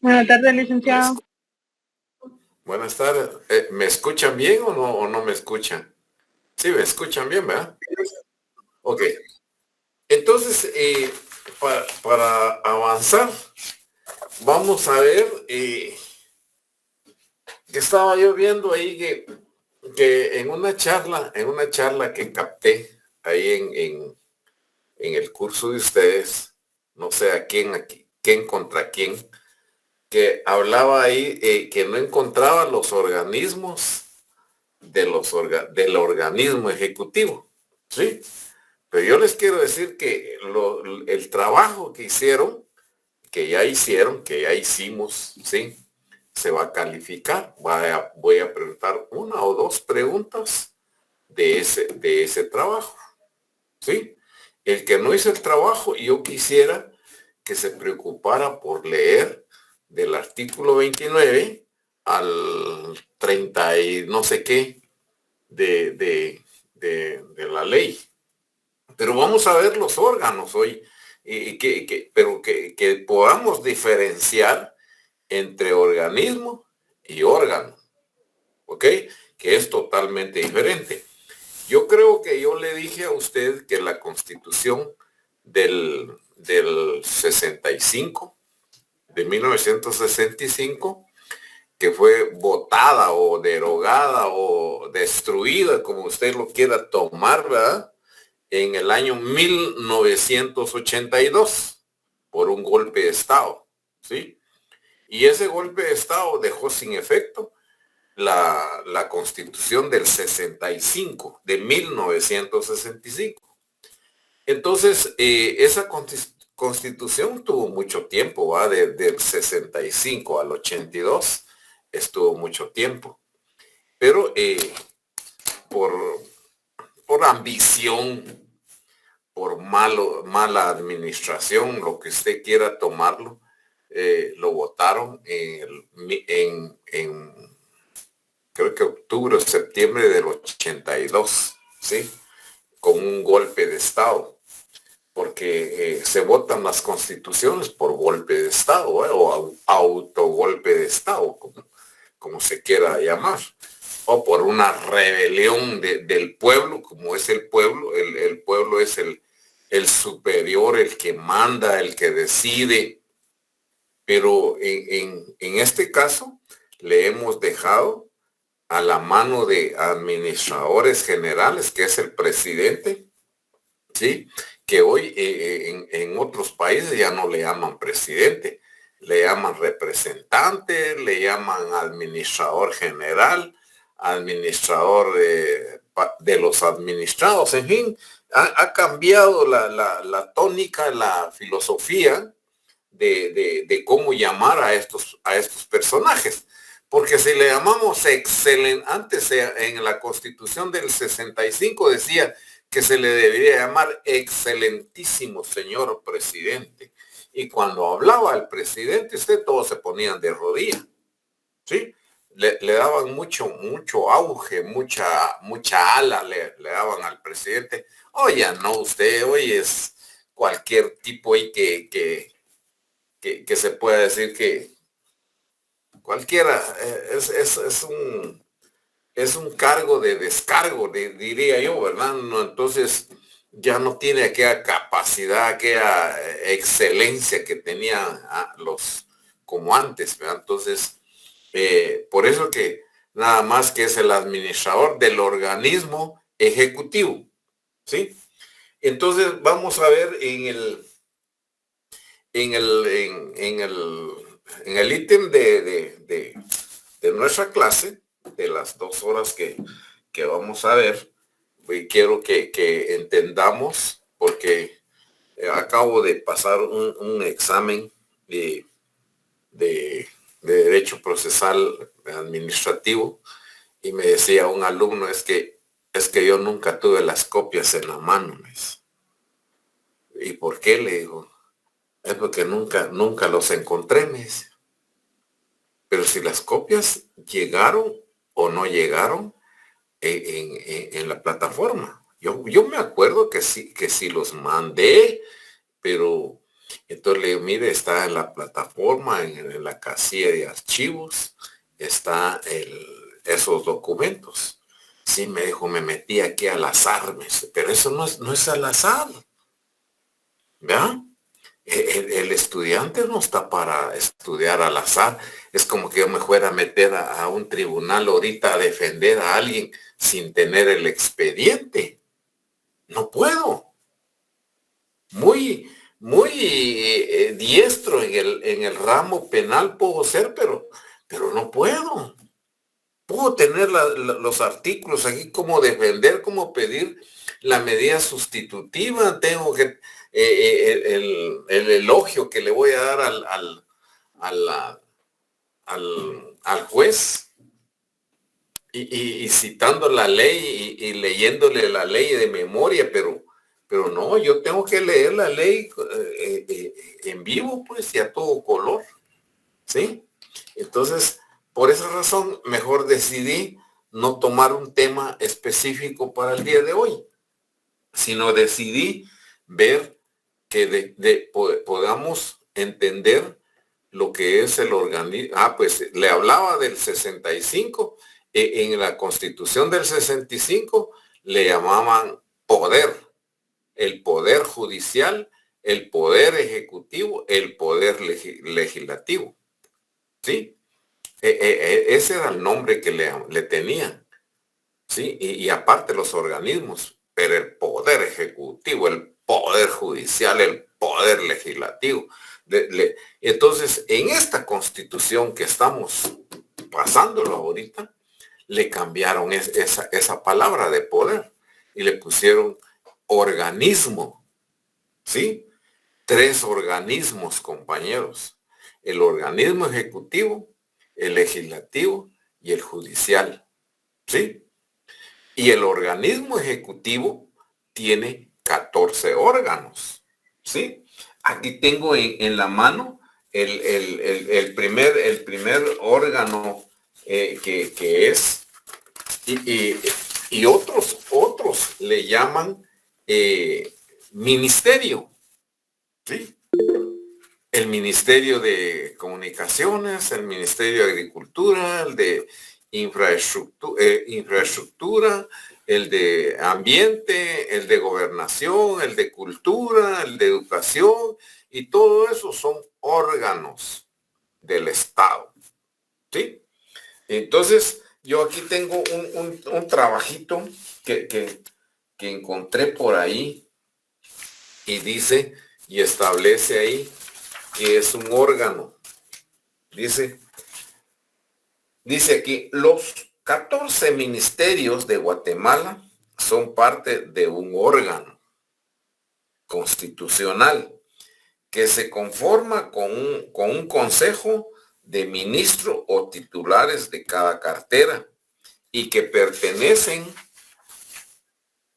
Buenas tardes, ¿Me licenciado. escu- Buenas tardes. ¿Me escuchan bien o no me escuchan? Sí, me escuchan bien, ¿verdad? Ok. Entonces, para avanzar, vamos a ver que estaba yo viendo ahí que en una charla que capté ahí en el curso de ustedes, no sé a quién contra quién, que hablaba ahí que no encontraba los organismos del organismo ejecutivo, ¿sí? Pero yo les quiero decir que el trabajo que hicieron, que ya hicimos, ¿sí? Se va a calificar. Voy a preguntar una o dos preguntas de ese trabajo, ¿sí? El que no hizo el trabajo, yo quisiera que se preocupara por leer del artículo 29 al 30 y no sé qué de la ley. Pero vamos a ver los órganos hoy, pero que podamos diferenciar entre organismo y órgano, ¿ok? Que es totalmente diferente. Yo creo que yo le dije a usted que la constitución del 65, de 1965, que fue votada o derogada o destruida, como usted lo quiera tomar, ¿verdad? En el año 1982 por un golpe de Estado, ¿sí? Y ese golpe de Estado dejó sin efecto la Constitución del 65, de 1965. Entonces, esa Constitución tuvo mucho tiempo, ¿va? Del 65 al 82 estuvo mucho tiempo, pero por, por ambición, por mala administración, lo que usted quiera tomarlo, lo votaron creo que octubre o septiembre del 82, ¿sí? Con un golpe de Estado, porque se votan las constituciones por golpe de Estado, o autogolpe de Estado, como se quiera llamar, o por una rebelión del pueblo, como es el pueblo. El pueblo es el superior, el que manda, el que decide, pero en este caso le hemos dejado a la mano de administradores generales, que es el presidente, ¿sí? Que hoy en otros países ya no le llaman presidente, le llaman representante, le llaman administrador general, administrador de los administrados, en fin, ha cambiado la tónica, la filosofía de cómo llamar a estos personajes. Porque si le llamamos excelente, antes en la Constitución del 65 decía que se le debería llamar excelentísimo señor presidente. Y cuando hablaba el presidente, todos se ponían de rodillas, ¿sí? Le daban mucho auge, mucha ala le daban al presidente. Oye, no, usted hoy es cualquier tipo ahí que se pueda decir que cualquiera es un cargo de descargo, diría yo, ¿verdad? No, entonces ya no tiene aquella capacidad, aquella excelencia que tenían los como antes, ¿verdad? Entonces, por eso que nada más que es el administrador del organismo ejecutivo, ¿sí? Entonces vamos a ver en el ítem de nuestra clase, de las 2 horas que vamos a ver, y quiero que entendamos, porque acabo de pasar un examen de, de Derecho Procesal Administrativo, y me decía un alumno, es que yo nunca tuve las copias en la mano. ¿Y por qué? Le digo, es porque nunca los encontré, me dice. Pero si las copias llegaron o no llegaron en la plataforma. Yo me acuerdo que sí los mandé, pero Entonces le digo, mire, está en la plataforma, en la casilla de archivos, está esos documentos. Sí, me dijo, me metí aquí al azar, pero eso no es al azar, ¿verdad? El estudiante no está para estudiar al azar. Es como que yo me fuera a meter a un tribunal ahorita a defender a alguien sin tener el expediente. No puedo. Muy diestro en el ramo penal puedo ser, pero no puedo. Puedo tener los artículos aquí, como defender, como pedir la medida sustitutiva. Tengo que el elogio que le voy a dar al, al juez y citando la ley y leyéndole la ley de memoria, pero no, yo tengo que leer la ley en vivo, pues, y a todo color, ¿sí? Entonces, por esa razón, mejor decidí no tomar un tema específico para el día de hoy, sino decidí ver que podamos entender lo que es el organismo. Pues le hablaba del 65, en la Constitución del 65 le llamaban poder, el poder judicial, el poder ejecutivo, el poder legislativo, ¿sí? Ese era el nombre que le tenían, ¿sí? Y aparte los organismos, pero el poder ejecutivo, el poder judicial, el poder legislativo. Entonces, en esta constitución que estamos pasándolo ahorita, le cambiaron esa palabra de poder y le pusieron organismo, ¿sí? 3 organismos, compañeros. El organismo ejecutivo, el legislativo y el judicial, ¿sí? Y el organismo ejecutivo tiene 14 órganos, ¿sí? Aquí tengo en la mano el primer órgano que es, y otros le llaman ministerio, ¿sí? El Ministerio de Comunicaciones, el Ministerio de Agricultura, el de infraestructura, el de Ambiente, el de Gobernación, el de Cultura, el de Educación, y todo eso son órganos del Estado, ¿sí? Entonces, yo aquí tengo un trabajito que encontré por ahí y dice y establece ahí que es un órgano. Dice aquí, los 14 ministerios de Guatemala son parte de un órgano constitucional que se conforma con un consejo de ministros o titulares de cada cartera y que pertenecen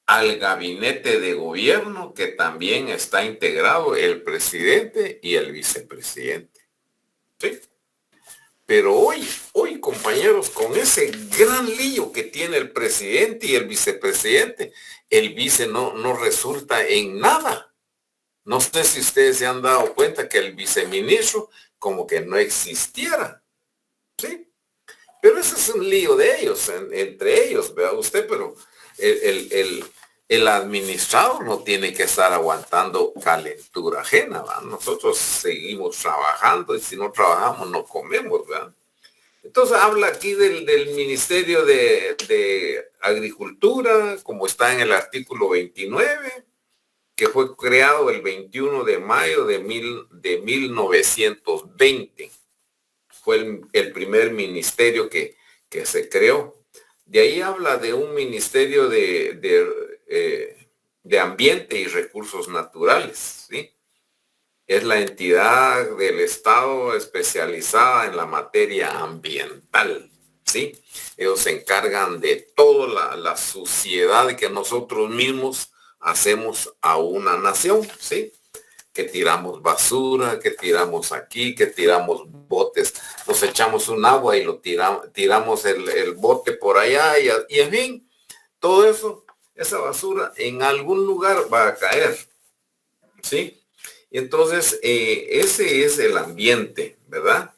al gabinete de gobierno, que también está integrado el presidente y el vicepresidente. ¿Sí? Pero hoy, compañeros, con ese gran lío que tiene el presidente y el vicepresidente, el vice no resulta en nada. No sé si ustedes se han dado cuenta que el viceministro como que no existiera, ¿sí? Pero ese es un lío de ellos, entre ellos, vea usted, pero el administrador no tiene que estar aguantando calentura ajena, ¿verdad? Nosotros seguimos trabajando y si no trabajamos no comemos, ¿verdad? Entonces habla aquí del Ministerio de Agricultura, como está en el artículo 29, que fue creado el 21 de mayo de 1920. Fue el primer ministerio que se creó. De ahí habla de un ministerio de ambiente y recursos naturales, ¿sí? Es la entidad del Estado especializada en la materia ambiental, ¿sí? Ellos se encargan de toda la suciedad que nosotros mismos hacemos a una nación, ¿sí? Que tiramos basura, que tiramos aquí, que tiramos botes, nos echamos un agua y lo tiramos el bote por allá y en fin, todo eso, esa basura en algún lugar va a caer, ¿sí? Entonces, ese es el ambiente, ¿verdad?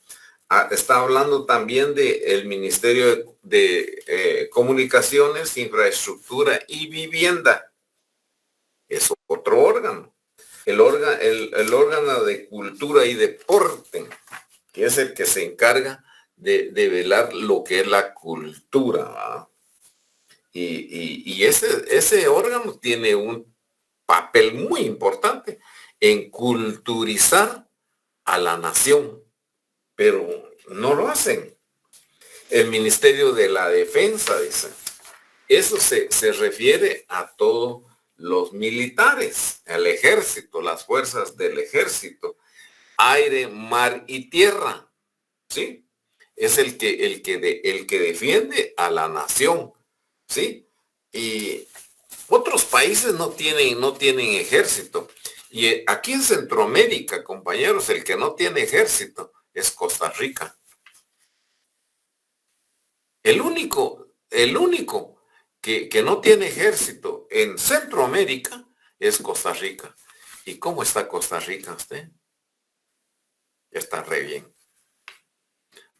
Está hablando también del Ministerio de Comunicaciones, Infraestructura y Vivienda. Es otro órgano. El órgano de Cultura y Deporte, que es el que se encarga de velar lo que es la cultura, ¿verdad? Y ese órgano tiene un papel muy importante en culturizar a la nación, pero no lo hacen. El Ministerio de la Defensa, dice, eso se refiere a todos los militares, al ejército, las fuerzas del ejército, aire, mar y tierra, ¿sí? Es el que defiende a la nación, ¿sí? Y otros países no tienen ejército. Y aquí en Centroamérica, compañeros, el que no tiene ejército es Costa Rica. El único que no tiene ejército en Centroamérica es Costa Rica. ¿Y cómo está Costa Rica usted? Está re bien.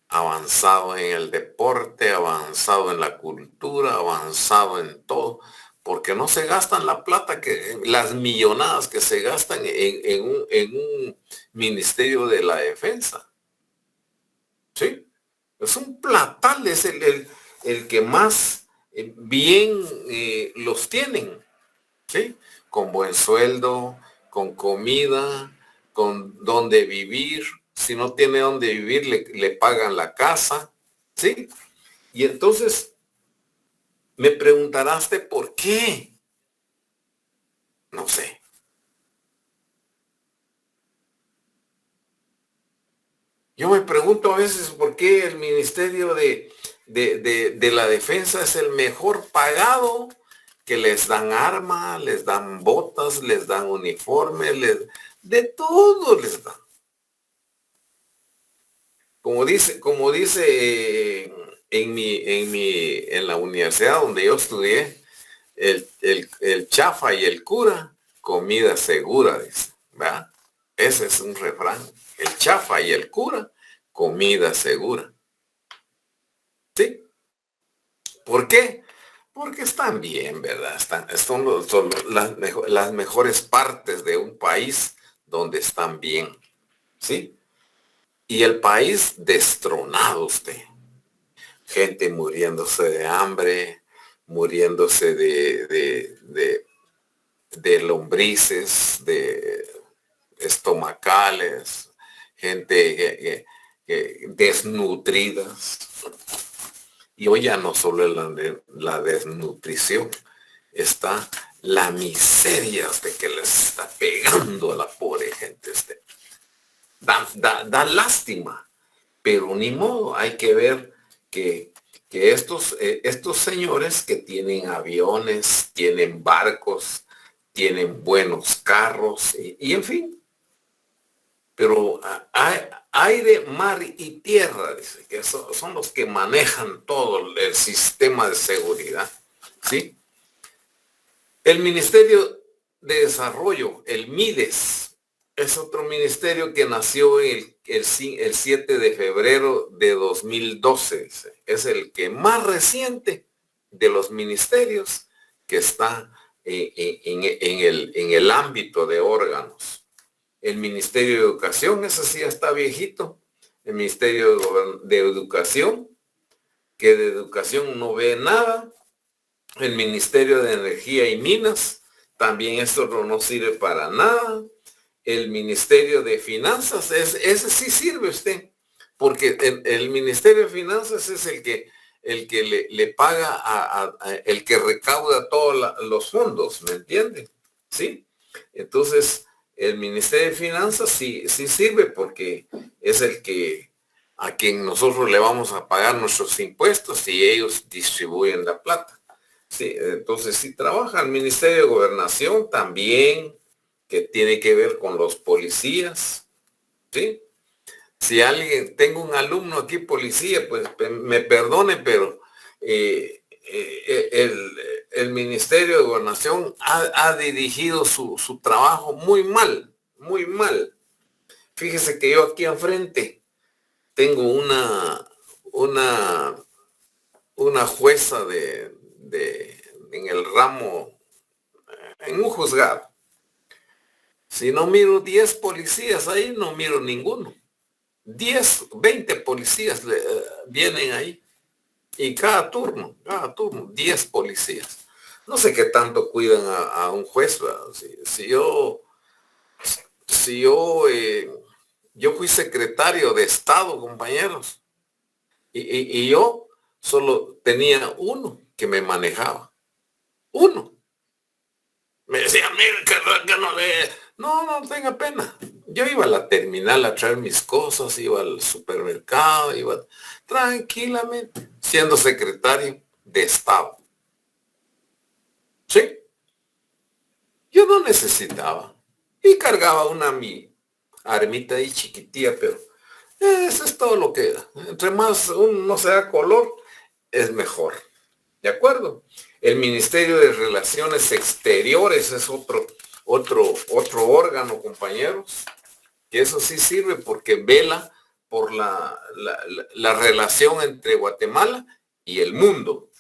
Avanzado en el deporte, avanzado en la cultura, avanzado en todo, porque no se gastan la plata, las millonadas que se gastan en un ministerio de la defensa. ¿Sí? Es un platal, es el que más bien los tienen, ¿sí? Con buen sueldo, con comida, con donde vivir. Si no tiene donde vivir, le pagan la casa, ¿sí? Y entonces me preguntarás de por qué. No sé. Yo me pregunto a veces por qué el Ministerio de la Defensa es el mejor pagado, que les dan armas, les dan botas, les dan uniformes, de todo les dan. Como dice en la universidad donde yo estudié, el chafa y el cura, comida segura, dice, ¿verdad? Ese es un refrán. El chafa y el cura, comida segura. ¿Sí? ¿Por qué? Porque están bien, ¿verdad? Son las mejores partes de un país donde están bien. ¿Sí? Y el país destronado usted. Gente muriéndose de hambre, muriéndose de lombrices, de estomacales, gente desnutridas. Y hoy ya no solo la desnutrición, está la miseria de que les está pegando a la pobre gente. Da lástima, pero ni modo, hay que ver que estos señores que tienen aviones, tienen barcos, tienen buenos carros y en fin, pero aire, mar y tierra, dice, que son los que manejan todo el sistema de seguridad, ¿sí? El Ministerio de Desarrollo, el MIDES, es otro ministerio que nació el 7 de febrero de 2012. Dice. Es el que más reciente de los ministerios que está en el ámbito de órganos. El Ministerio de Educación, ese sí ya está viejito. El Ministerio de Educación, que de educación no ve nada. El Ministerio de Energía y Minas, también esto no sirve para nada. El Ministerio de Finanzas, ese sí sirve usted, porque el Ministerio de Finanzas es el que le paga el que recauda todos los fondos, ¿me entiende? ¿Sí? Entonces, el Ministerio de Finanzas sí sirve porque es el que a quien nosotros le vamos a pagar nuestros impuestos y ellos distribuyen la plata. Sí, entonces sí trabaja el Ministerio de Gobernación también, que tiene que ver con los policías, ¿sí? Si tengo un alumno aquí policía, pues me perdone, pero el Ministerio de Gobernación ha dirigido su trabajo muy mal, muy mal. Fíjese que yo aquí enfrente tengo una jueza en el ramo, en un juzgado. Si no miro 10 policías ahí, no miro ninguno. 10, 20 policías vienen ahí. Y cada turno, 10 policías. No sé qué tanto cuidan a un juez. Yo fui secretario de Estado, compañeros, y yo solo tenía uno que me manejaba. Uno. Me decía, mire, que no le... No tenga pena. Yo iba a la terminal a traer mis cosas, iba al supermercado, iba tranquilamente, siendo secretario de Estado. ¿Sí? Yo no necesitaba. Y cargaba mi armita ahí chiquitilla, pero eso es todo lo que era. Entre más uno sea color, es mejor. ¿De acuerdo? El Ministerio de Relaciones Exteriores es otro órgano, compañeros, que eso sí sirve porque vela por la relación entre Guatemala y el mundo.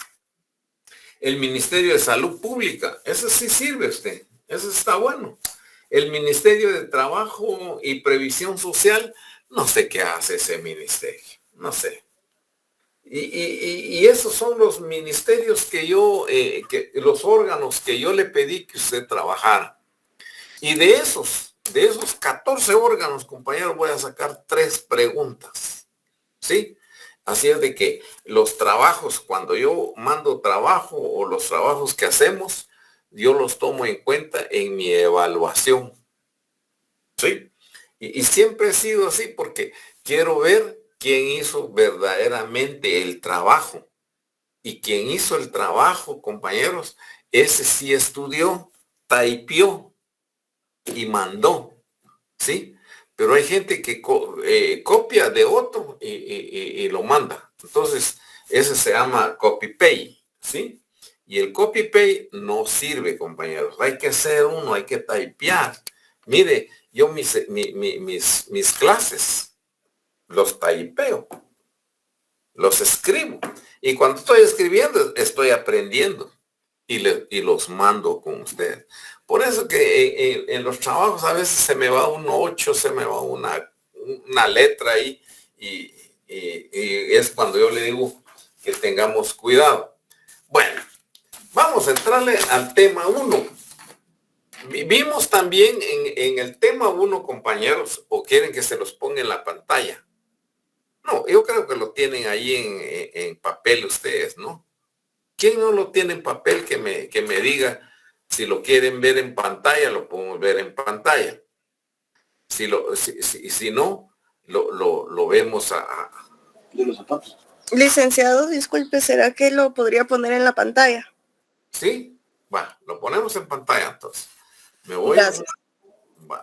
El Ministerio de Salud Pública, eso sí sirve usted, eso está bueno. El Ministerio de Trabajo y Previsión Social, no sé qué hace ese ministerio, no sé. Y esos son los ministerios los órganos que yo le pedí que usted trabajara. Y de esos 14 órganos, compañeros, voy a sacar 3 preguntas. ¿Sí? Así es de que los trabajos, cuando yo mando trabajo o los trabajos que hacemos, yo los tomo en cuenta en mi evaluación. ¿Sí? Y siempre he sido así porque quiero ver quién hizo verdaderamente el trabajo. Y quien hizo el trabajo, compañeros, ese sí estudió, typeó y mandó, ¿sí? Pero hay gente que copia de otro y lo manda. Entonces, ese se llama copy-paste, ¿sí? Y el copy-paste no sirve, compañeros. Hay que hacer hay que typear. Mire, yo mis clases los typeo, los escribo. Y cuando estoy escribiendo, estoy aprendiendo y los mando con ustedes. Por eso que en los trabajos a veces se me va un 8, se me va una letra ahí y es cuando yo le digo que tengamos cuidado. Bueno, vamos a entrarle al tema 1. Vimos también en el tema 1, compañeros, o quieren que se los ponga en la pantalla. No, yo creo que lo tienen ahí en papel ustedes, ¿no? ¿Quién no lo tiene en papel que me diga si lo quieren ver en pantalla? Lo podemos ver en pantalla. Si no, lo vemos de los zapatos. Licenciado, disculpe, ¿será que lo podría poner en la pantalla? Sí, va, lo ponemos en pantalla entonces. Gracias.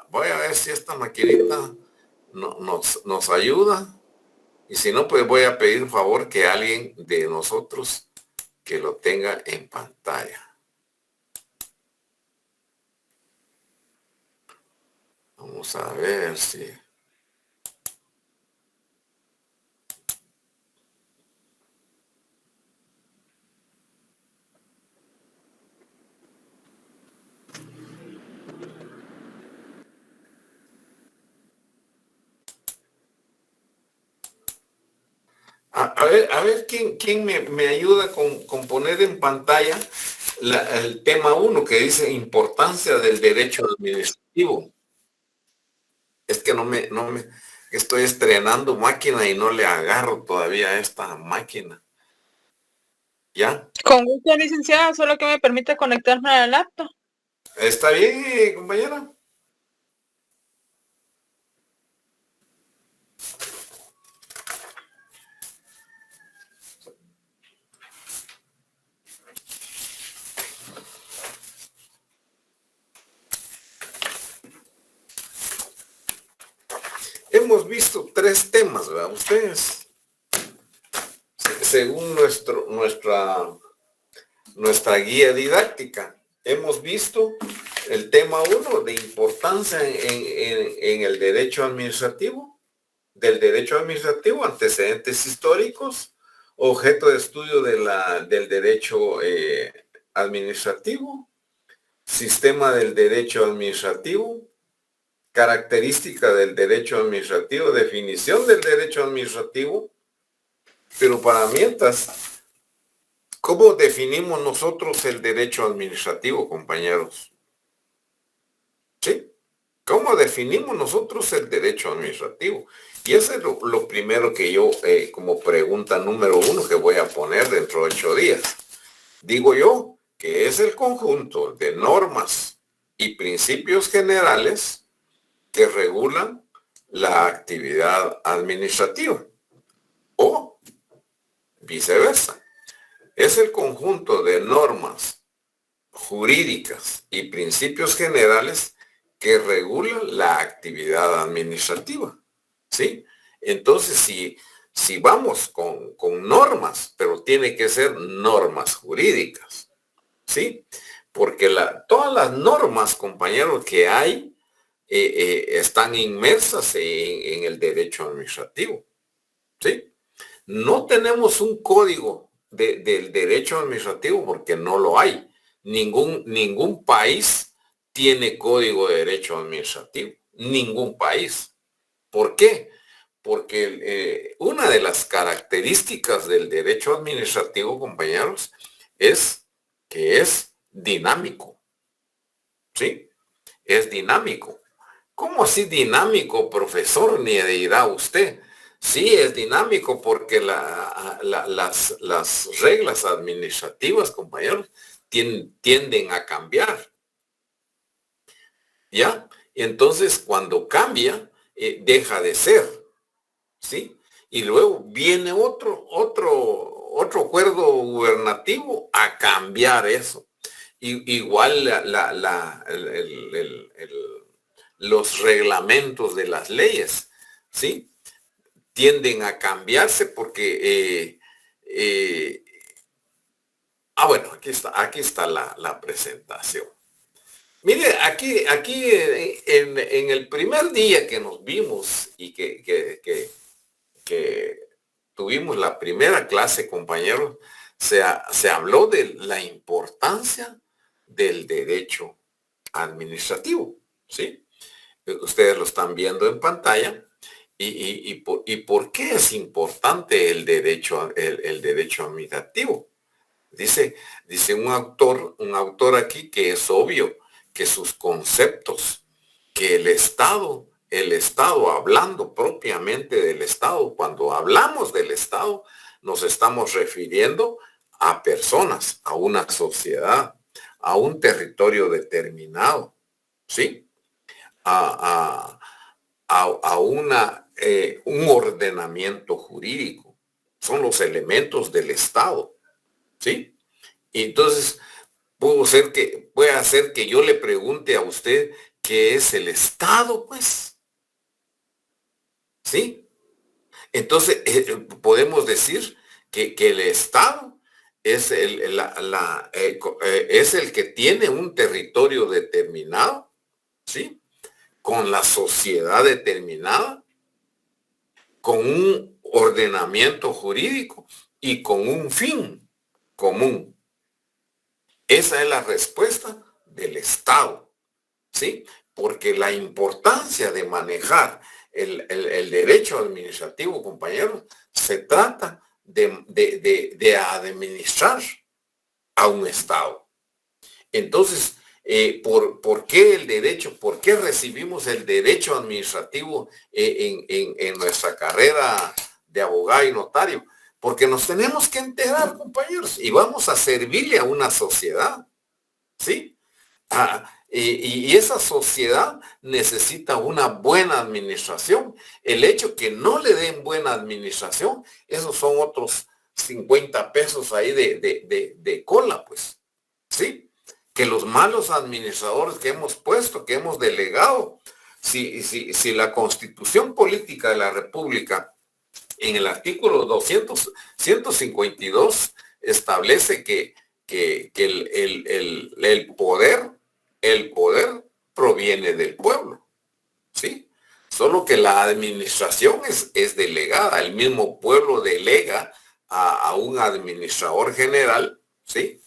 Voy a ver si esta maquinita nos ayuda. Y si no, pues voy a pedir favor que alguien de nosotros que lo tenga en pantalla. Vamos a ver si... A ver quién me ayuda con poner en pantalla el tema 1 que dice importancia del derecho administrativo. Es que no me estoy estrenando máquina y no le agarro todavía a esta máquina. ¿Ya? Con gusto, licenciada, solo que me permite conectarme a la laptop. ¿Está bien, compañera? Hemos visto 3 temas, ¿verdad? Ustedes, según nuestra guía didáctica, hemos visto el tema 1 de importancia en el derecho administrativo, del derecho administrativo, antecedentes históricos, objeto de estudio del derecho administrativo, sistema del derecho administrativo, característica del derecho administrativo, definición del derecho administrativo, pero para mientras, ¿cómo definimos nosotros el derecho administrativo, compañeros? ¿Sí? ¿Cómo definimos nosotros el derecho administrativo? Y eso es lo primero que yo, como pregunta número 1, que voy a poner dentro de 8 días. Digo yo que es el conjunto de normas y principios generales que regulan la actividad administrativa o viceversa. Es el conjunto de normas jurídicas y principios generales que regulan la actividad administrativa, ¿sí? Entonces, si vamos con normas, pero tiene que ser normas jurídicas, ¿sí? Porque todas las normas, compañeros, que hay, están inmersas en el derecho administrativo, ¿sí? No tenemos un código del derecho administrativo porque no lo hay. Ningún país tiene código de derecho administrativo. Ningún país. ¿Por qué? Porque una de las características del derecho administrativo, compañeros, es que es dinámico. ¿Sí? Es dinámico. ¿Cómo así dinámico, profesor? Ni dirá usted. Sí, es dinámico porque las reglas administrativas, compañeros, tienden a cambiar. ¿Ya? Entonces, cuando cambia, deja de ser. ¿Sí? Y luego viene otro acuerdo gubernativo a cambiar eso. Igual los reglamentos de las leyes, ¿sí? Tienden a cambiarse porque bueno, aquí está la presentación. Mire, aquí en el primer día que nos vimos y que tuvimos la primera clase, compañeros, se habló de la importancia del derecho administrativo, ¿sí? Ustedes lo están viendo en pantalla. ¿Y por qué es importante el derecho administrativo? Dice un autor aquí que es obvio que sus conceptos, que el Estado, hablando propiamente del Estado, cuando hablamos del Estado, nos estamos refiriendo a personas, a una sociedad, a un territorio determinado, ¿sí? A un ordenamiento jurídico. Son los elementos del Estado, ¿sí? Y entonces puede hacer que yo le pregunte a usted qué es el Estado, pues. ¿Sí? Entonces, podemos decir que el Estado es es el que tiene un territorio determinado, ¿sí? Con la sociedad determinada, con un ordenamiento jurídico y con un fin común. Esa es la respuesta del Estado, ¿sí? Porque la importancia de manejar el derecho administrativo, compañeros, se trata de administrar a un Estado. Entonces, ¿por qué el derecho? ¿Por qué recibimos el derecho administrativo en nuestra carrera de abogado y notario? Porque nos tenemos que enterar, compañeros, y vamos a servirle a una sociedad, ¿sí? Y esa sociedad necesita una buena administración. El hecho que no le den buena administración, esos son otros 50 pesos ahí de cola, pues, ¿sí? Que los malos administradores que hemos puesto, que hemos delegado, si la Constitución Política de la República, en el artículo 152, establece que el poder el poder proviene del pueblo, ¿sí? Solo que la administración es delegada, el mismo pueblo delega a un administrador general, ¿sí?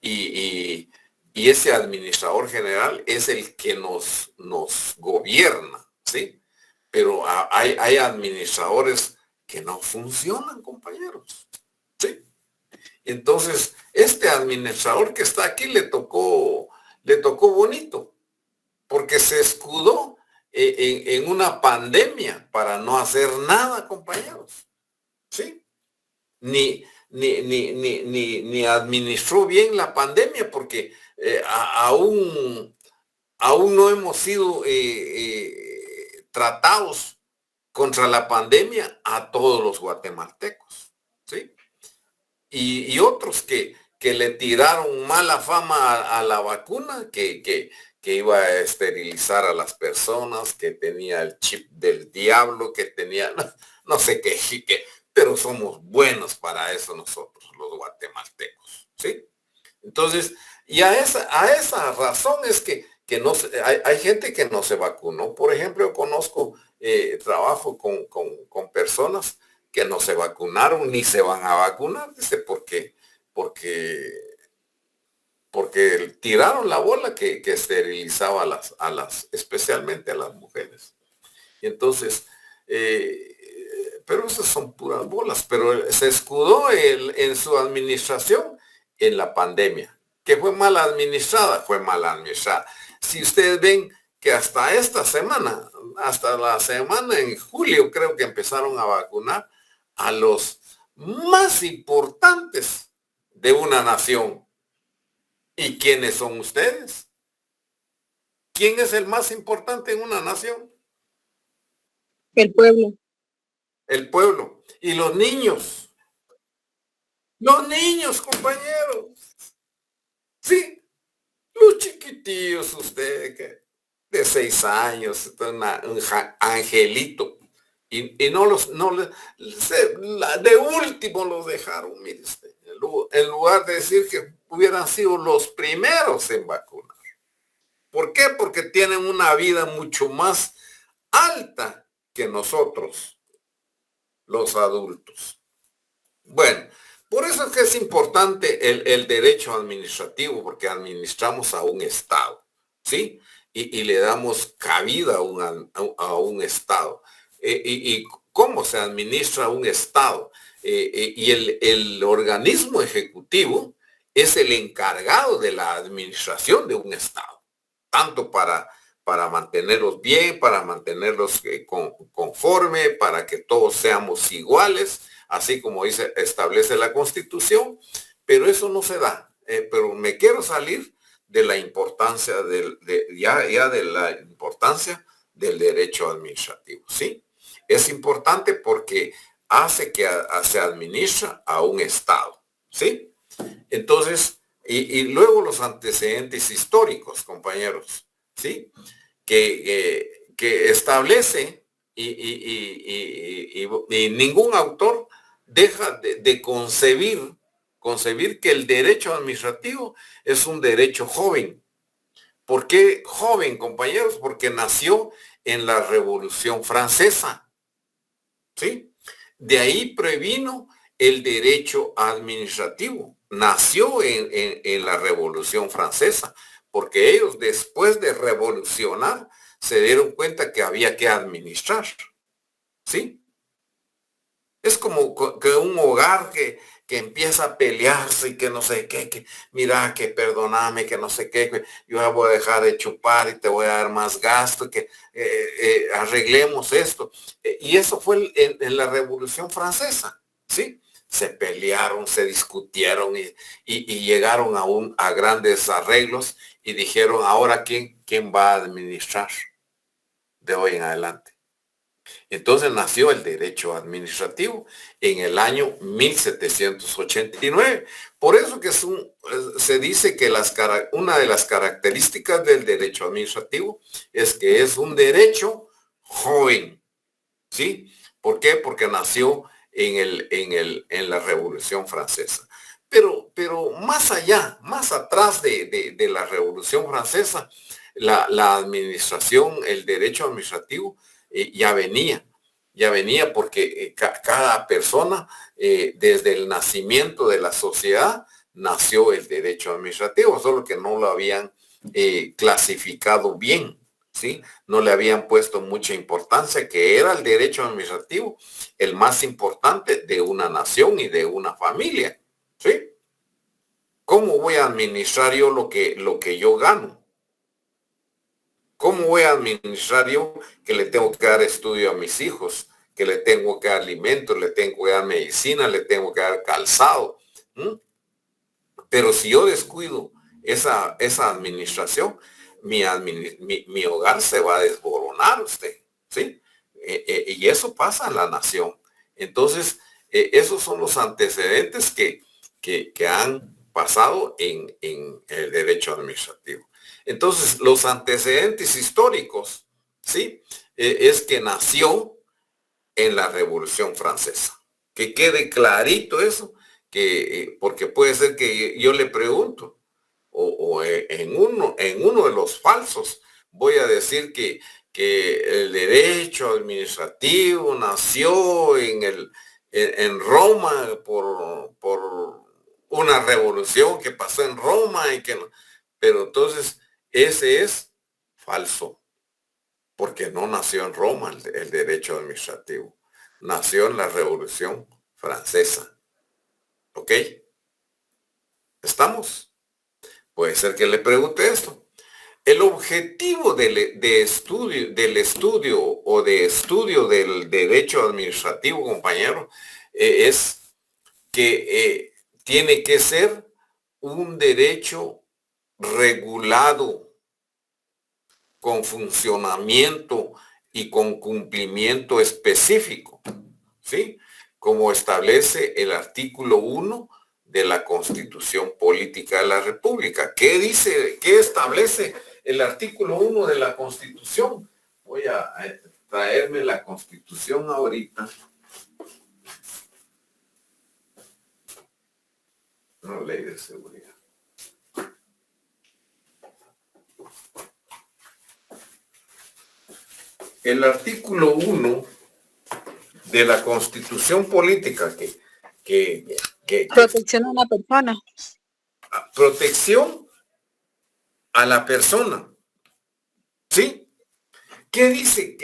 Y ese administrador general es el que nos gobierna, ¿sí? Pero hay administradores que no funcionan, compañeros, ¿sí? Entonces, este administrador que está aquí le tocó bonito, porque se escudó en una pandemia para no hacer nada, compañeros, ¿sí? Ni administró bien la pandemia, porque aún no hemos sido tratados contra la pandemia a todos los guatemaltecos, ¿sí? Y otros que le tiraron mala fama a la vacuna, que iba a esterilizar a las personas, que tenía el chip del diablo, que tenía no sé qué, pero somos buenos para eso nosotros, los guatemaltecos, ¿sí? Entonces, y a esa razón es que no hay gente que no se vacunó. Por ejemplo, yo conozco, trabajo con personas que no se vacunaron ni se van a vacunar, dice, porque tiraron la bola que esterilizaba especialmente a las mujeres. Y entonces, pero esas son puras bolas, pero se escudó en su administración en la pandemia, que fue mal administrada. Si ustedes ven que hasta esta semana, hasta la semana en julio, creo que empezaron a vacunar a los más importantes de una nación. ¿Y quiénes son ustedes? ¿Quién es el más importante en una nación? El pueblo. El pueblo. Y los niños. Los niños, compañeros. Sí. Los chiquitillos, usted, que de 6 años, un angelito. Y de último los dejaron, mire usted, en lugar de decir que hubieran sido los primeros en vacunar. ¿Por qué? Porque tienen una vida mucho más alta que nosotros, los adultos. Bueno, por eso es que es importante el derecho administrativo, porque administramos a un Estado, ¿sí? Y le damos cabida a un Estado. Y cómo se administra un Estado. Y el organismo ejecutivo es el encargado de la administración de un Estado, tanto para mantenerlos bien, para mantenerlos conforme, para que todos seamos iguales, así como establece la Constitución, pero eso no se da. Pero me quiero salir de la importancia de la importancia del derecho administrativo, ¿sí? Es importante porque hace que se administra a un Estado, ¿sí? Entonces, y luego los antecedentes históricos, compañeros, ¿sí? Que establece y ningún autor deja de concebir que el derecho administrativo es un derecho joven. ¿Por qué joven, compañeros? Porque nació en la Revolución Francesa, ¿sí? De ahí previno el derecho administrativo. Nació en la Revolución Francesa, porque ellos, después de revolucionar, se dieron cuenta que había que administrar, ¿sí? Es como que un hogar que empieza a pelearse y que no sé qué, que mira, que perdóname, que no sé qué, que yo ya voy a dejar de chupar y te voy a dar más gasto, que arreglemos esto. Y eso fue en la Revolución Francesa, ¿sí? Se pelearon, se discutieron y llegaron a grandes arreglos y dijeron, ahora ¿quién va a administrar de hoy en adelante? Entonces nació el derecho administrativo en el año 1789. Por eso que se dice que una de las características del derecho administrativo es que es un derecho joven, ¿sí? ¿Por qué? Porque nació en la Revolución Francesa. pero más allá, más atrás de la Revolución Francesa, la administración, el derecho administrativo ya venía porque cada persona, desde el nacimiento de la sociedad, nació el derecho administrativo, solo que no lo habían clasificado bien, ¿sí? No le habían puesto mucha importancia, que era el derecho administrativo el más importante de una nación y de una familia, ¿sí? ¿Cómo voy a administrar yo lo que yo gano? ¿Cómo voy a administrar yo que le tengo que dar estudio a mis hijos, que le tengo que dar alimentos, le tengo que dar medicina, le tengo que dar calzado? ¿Mm? Pero si yo descuido esa administración, mi hogar se va a desboronar usted, ¿sí? Y eso pasa en la nación. Entonces, esos son los antecedentes que han pasado en el derecho administrativo. Entonces, los antecedentes históricos, ¿sí? Es que nació en la Revolución Francesa. Que quede clarito eso, porque puede ser que yo le pregunto, o en uno de los falsos, voy a decir que el derecho administrativo nació en Roma por una revolución que pasó en Roma y que no. Pero entonces ese es falso, porque no nació en Roma el derecho administrativo, nació en la Revolución Francesa. ¿Ok? ¿Estamos? Puede ser que le pregunte esto. El objetivo del estudio del derecho administrativo, compañero, es que tiene que ser un derecho regulado, con funcionamiento y con cumplimiento específico, ¿sí? Como establece el artículo 1 de la Constitución Política de la República. ¿Qué dice, qué establece el artículo 1 de la Constitución? Voy a traerme la Constitución ahorita. No, ley de seguridad. El artículo 1 de la Constitución Política que Protección a la persona. protección a la persona, ¿sí? ¿Qué dice?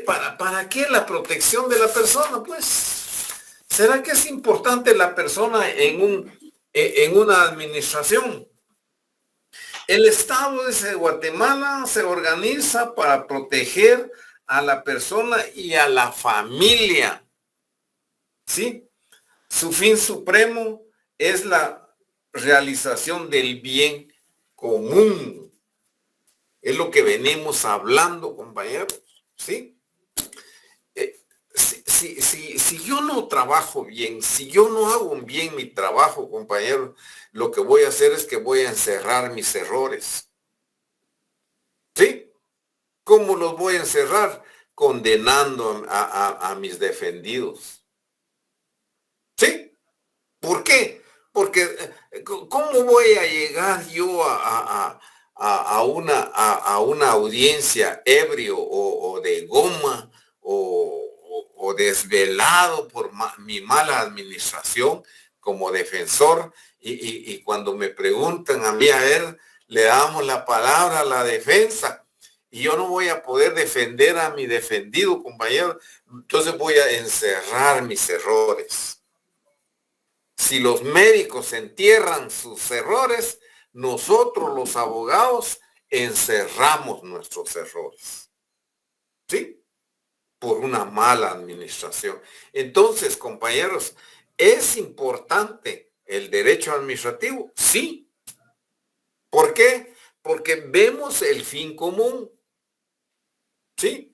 ¿Para qué la protección de la persona? Pues, ¿será que es importante la persona en una administración? El Estado de Guatemala se organiza para proteger a la persona y a la familia, ¿sí? Su fin supremo es la realización del bien común. Es lo que venimos hablando, compañeros, ¿sí? Si yo no trabajo bien, si yo no hago bien mi trabajo, compañeros, lo que voy a hacer es que voy a encerrar mis errores. ¿Sí? ¿Cómo los voy a encerrar? Condenando a mis defendidos. ¿Sí? ¿Por qué? Porque ¿cómo voy a llegar yo a una audiencia ebrio o de goma o desvelado por mi mala administración como defensor? Y cuando me preguntan a mí, a ver, le damos la palabra a la defensa y yo no voy a poder defender a mi defendido, compañero. Entonces voy a encerrar mis errores. Si los médicos entierran sus errores, nosotros los abogados encerramos nuestros errores. ¿Sí? Por una mala administración. Entonces, compañeros, ¿es importante el derecho administrativo? Sí. ¿Por qué? Porque vemos el fin común. ¿Sí?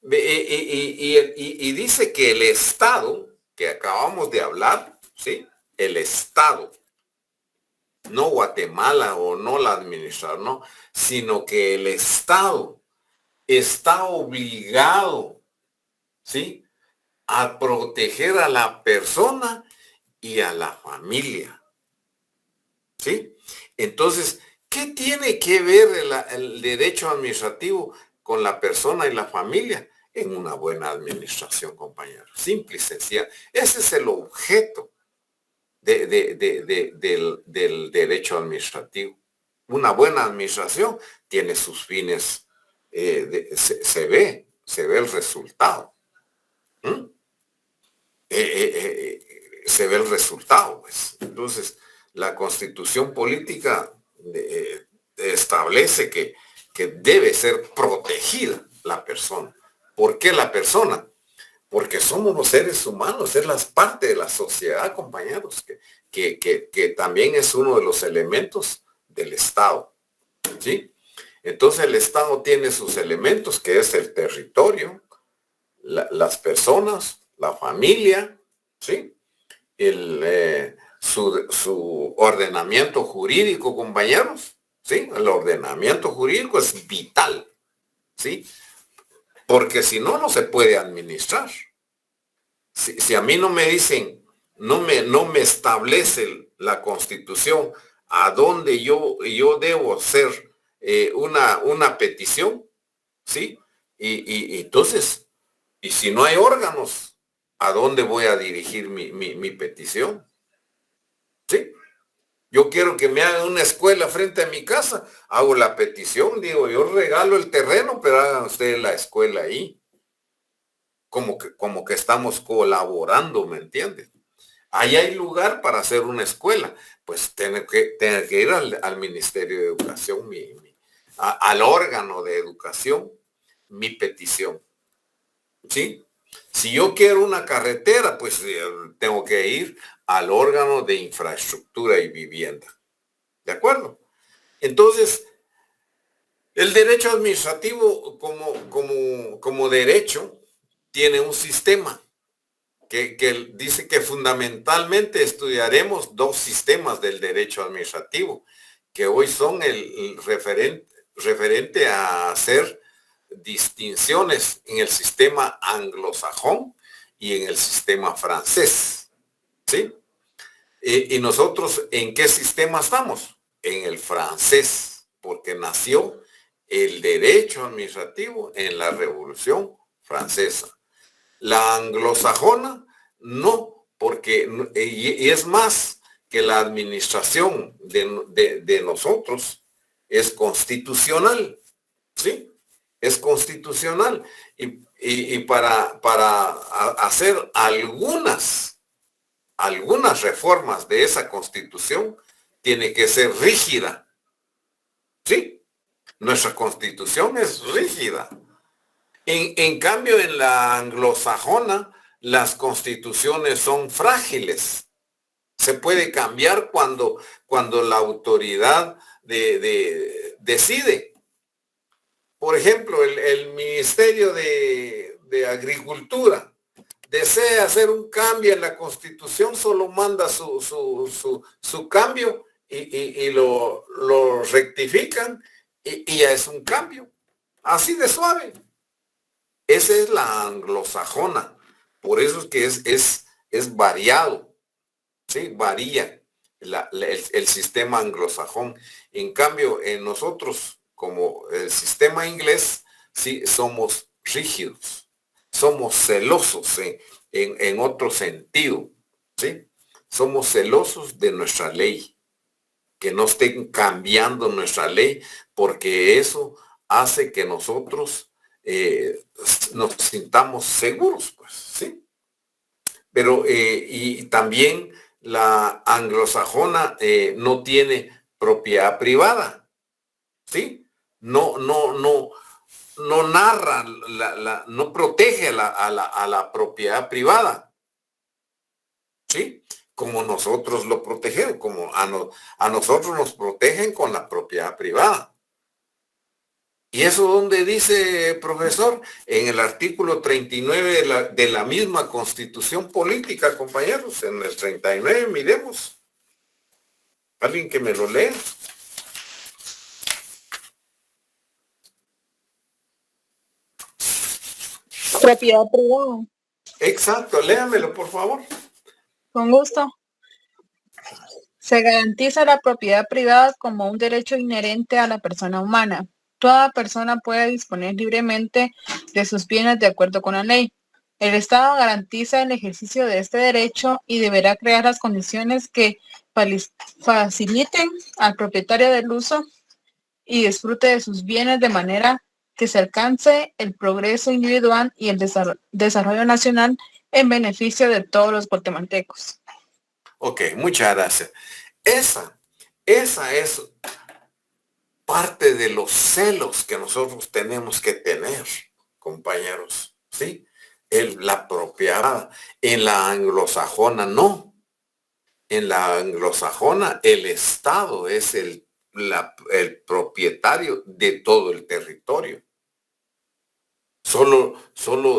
Y dice que el Estado, que acabamos de hablar, ¿sí? El Estado, no Guatemala o no la administración, no, sino que el Estado está obligado, ¿sí? A proteger a la persona y a la familia. ¿sí? Entonces, ¿qué tiene que ver el derecho administrativo con la persona y la familia? En una buena administración, compañeros. Simple y sencilla. Ese es el objeto del derecho administrativo. Una buena administración tiene sus fines, se ve el resultado. Se ve el resultado, pues. Entonces, la Constitución política establece que debe ser protegida la persona. ¿Por qué la persona? Porque somos los seres humanos, es la parte de la sociedad, compañeros, que también es uno de los elementos del Estado, ¿sí? Entonces el Estado tiene sus elementos, que es el territorio, las personas, la familia, ¿sí? Su ordenamiento jurídico, compañeros, ¿sí? El ordenamiento jurídico es vital, ¿sí? Porque si no, no se puede administrar. Si a mí no me dicen, no me establece la Constitución a dónde yo debo hacer una petición, ¿sí? Y entonces, y si no hay órganos, ¿a dónde voy a dirigir mi petición? ¿Sí? Yo quiero que me hagan una escuela frente a mi casa, hago la petición, digo, yo regalo el terreno, pero hagan ustedes la escuela ahí. Como que estamos colaborando, ¿me entienden? Ahí hay lugar para hacer una escuela, pues tener que ir al Ministerio de Educación, al órgano de educación, mi petición, ¿sí? Si yo quiero una carretera, pues tengo que ir al órgano de infraestructura y vivienda, ¿de acuerdo? Entonces, el derecho administrativo como derecho tiene un sistema que dice que fundamentalmente estudiaremos dos sistemas del derecho administrativo, que hoy son el referente a hacer distinciones en el sistema anglosajón y en el sistema francés, ¿sí? Y nosotros, ¿en qué sistema estamos? En el francés, porque nació el derecho administrativo en la Revolución Francesa. La anglosajona, no, porque, y es más, que la administración de nosotros es constitucional, ¿sí? Es constitucional. Y para hacer algunas reformas de esa constitución, tiene que ser rígida, ¿sí? Nuestra constitución es rígida. En cambio, en la anglosajona, las constituciones son frágiles. Se puede cambiar cuando la autoridad decide. Por ejemplo, el Ministerio de Agricultura desea hacer un cambio en la Constitución, solo manda su cambio y lo rectifican y ya es un cambio. Así de suave. Esa es la anglosajona. Por eso es que es variado, ¿sí? Varía el sistema anglosajón. En cambio, en nosotros, como el sistema inglés, sí somos rígidos, somos celosos en otro sentido, ¿sí? Somos celosos de nuestra ley, que no estén cambiando nuestra ley, porque eso hace que nosotros nos sintamos seguros, pues, ¿sí? Pero, y también la anglosajona no tiene propiedad privada, ¿sí? No narra, no protege a la propiedad privada, ¿sí? Como nosotros lo protegemos, como a nosotros nos protegen con la propiedad privada. ¿Y eso dónde dice, profesor? En el artículo 39 de la misma Constitución Política, compañeros. En el 39, miremos. ¿Alguien que me lo lea? Propiedad privada. Exacto, léamelo, por favor. Con gusto. Se garantiza la propiedad privada como un derecho inherente a la persona humana. Toda persona puede disponer libremente de sus bienes de acuerdo con la ley. El Estado garantiza el ejercicio de este derecho y deberá crear las condiciones que faciliten al propietario del uso y disfrute de sus bienes de manera que se alcance el progreso individual y el desarrollo nacional en beneficio de todos los guatemaltecos. Ok, muchas gracias. Esa es parte de los celos que nosotros tenemos que tener, compañeros, ¿sí? La propiedad. En la anglosajona no. En la anglosajona el Estado es el propietario de todo el territorio. Solo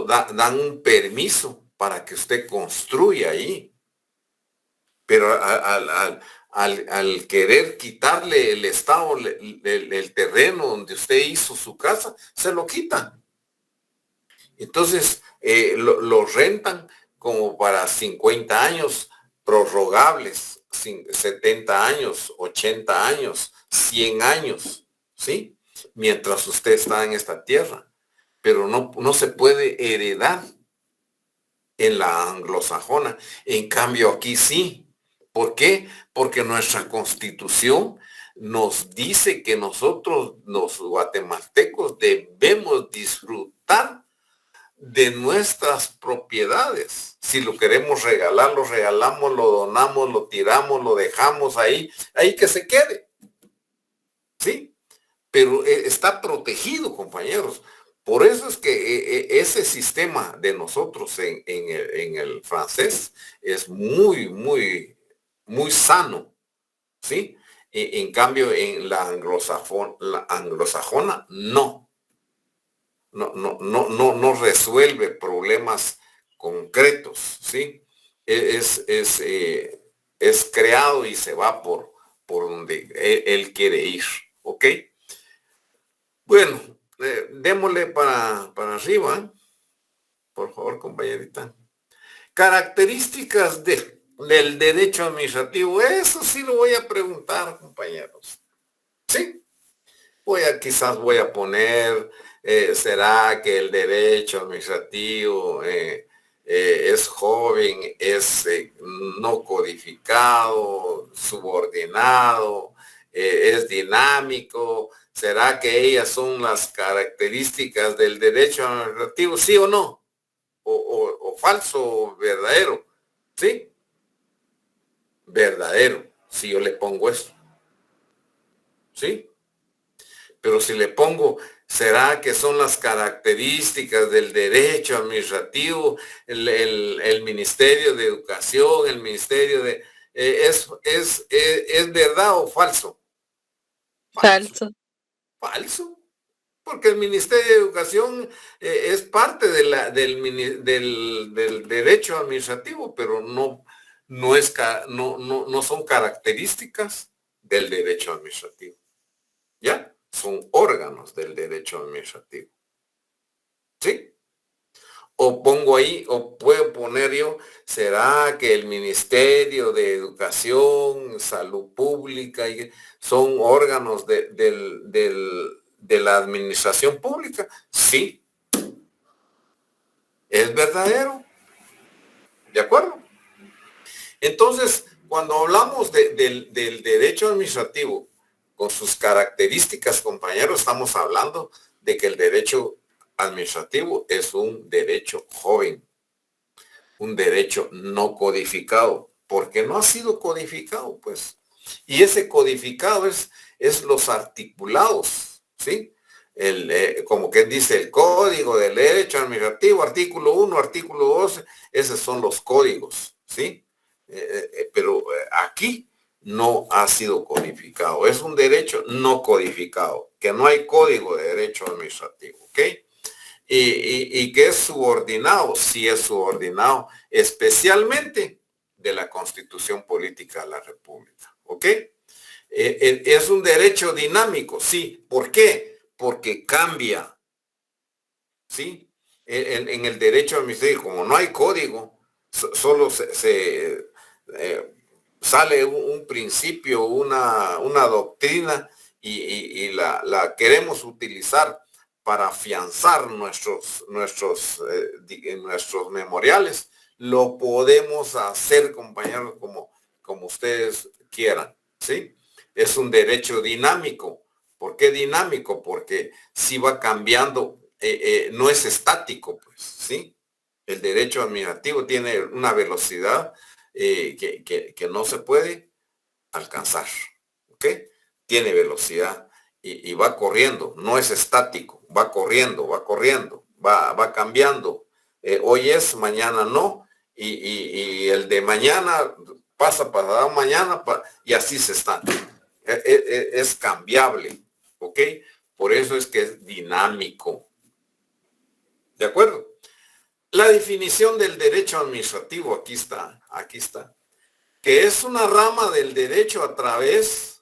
dan un permiso para que usted construya ahí. Pero al querer quitarle el Estado el terreno donde usted hizo su casa, se lo quitan. Entonces, lo rentan como para 50 años prorrogables, 70 años, 80 años, 100 años, ¿sí? Mientras usted está en esta tierra. Pero no se puede heredar en la anglosajona. En cambio, aquí sí. ¿Por qué? Porque nuestra Constitución nos dice que nosotros, los guatemaltecos, debemos disfrutar de nuestras propiedades. Si lo queremos regalar, lo regalamos, lo donamos, lo tiramos, lo dejamos ahí que se quede. ¿Sí? Pero está protegido, compañeros. Por eso es que ese sistema de nosotros en el francés es muy, muy, muy sano, ¿sí? En cambio, en la anglosajona, no. No resuelve problemas concretos, ¿sí? Es creado y se va por donde él quiere ir, ¿ok? Bueno, démosle para arriba, por favor, compañerita. Características del derecho administrativo. Eso sí lo voy a preguntar, compañeros. ¿Sí? Quizás voy a poner, ¿será que el derecho administrativo es joven, es no codificado, subordinado, es dinámico? ¿Será que ellas son las características del derecho administrativo? ¿Sí o no? ¿O falso o verdadero? ¿Sí? Verdadero, si yo le pongo eso. ¿Sí? Pero si le pongo, ¿será que son las características del derecho administrativo, el Ministerio de Educación, el Ministerio de... ¿es verdad o falso? Falso. Falso. Porque el Ministerio de Educación es parte del derecho administrativo, pero no son características del derecho administrativo. ¿Ya? Son órganos del derecho administrativo. ¿Sí? O pongo ahí, o puedo poner yo, ¿será que el Ministerio de Educación, Salud Pública son órganos de la administración pública? Sí. ¿Es verdadero? ¿De acuerdo? Entonces, cuando hablamos del derecho administrativo, con sus características, compañeros, estamos hablando de que el derecho administrativo es un derecho joven, un derecho no codificado, porque no ha sido codificado, pues. Y ese codificado es los articulados, ¿sí? Como quien dice, el Código del Derecho Administrativo, artículo 1, artículo 12, esos son los códigos, ¿sí? Pero aquí no ha sido codificado. Es un derecho no codificado, que no hay código de derecho administrativo, ¿ok? Y que es subordinado, sí es subordinado, especialmente de la Constitución Política de la República, ¿ok? Es un derecho dinámico, sí. ¿Por qué? Porque cambia, ¿sí? En el derecho administrativo, como no hay código, solo se sale un principio, una doctrina y la queremos utilizar para afianzar nuestros memoriales, lo podemos hacer, compañeros, como ustedes quieran, ¿sí? Es un derecho dinámico. ¿Por qué dinámico? Porque si va cambiando, no es estático, pues, ¿sí? El derecho administrativo tiene una velocidad que no se puede alcanzar, ¿ok? Tiene velocidad y va corriendo, no es estático, va corriendo, va cambiando. Hoy es, mañana no, y el de mañana pasa para mañana y así se está. Es cambiable, ¿ok? Por eso es que es dinámico. ¿De acuerdo? La definición del derecho administrativo, aquí está, que es una rama del derecho a través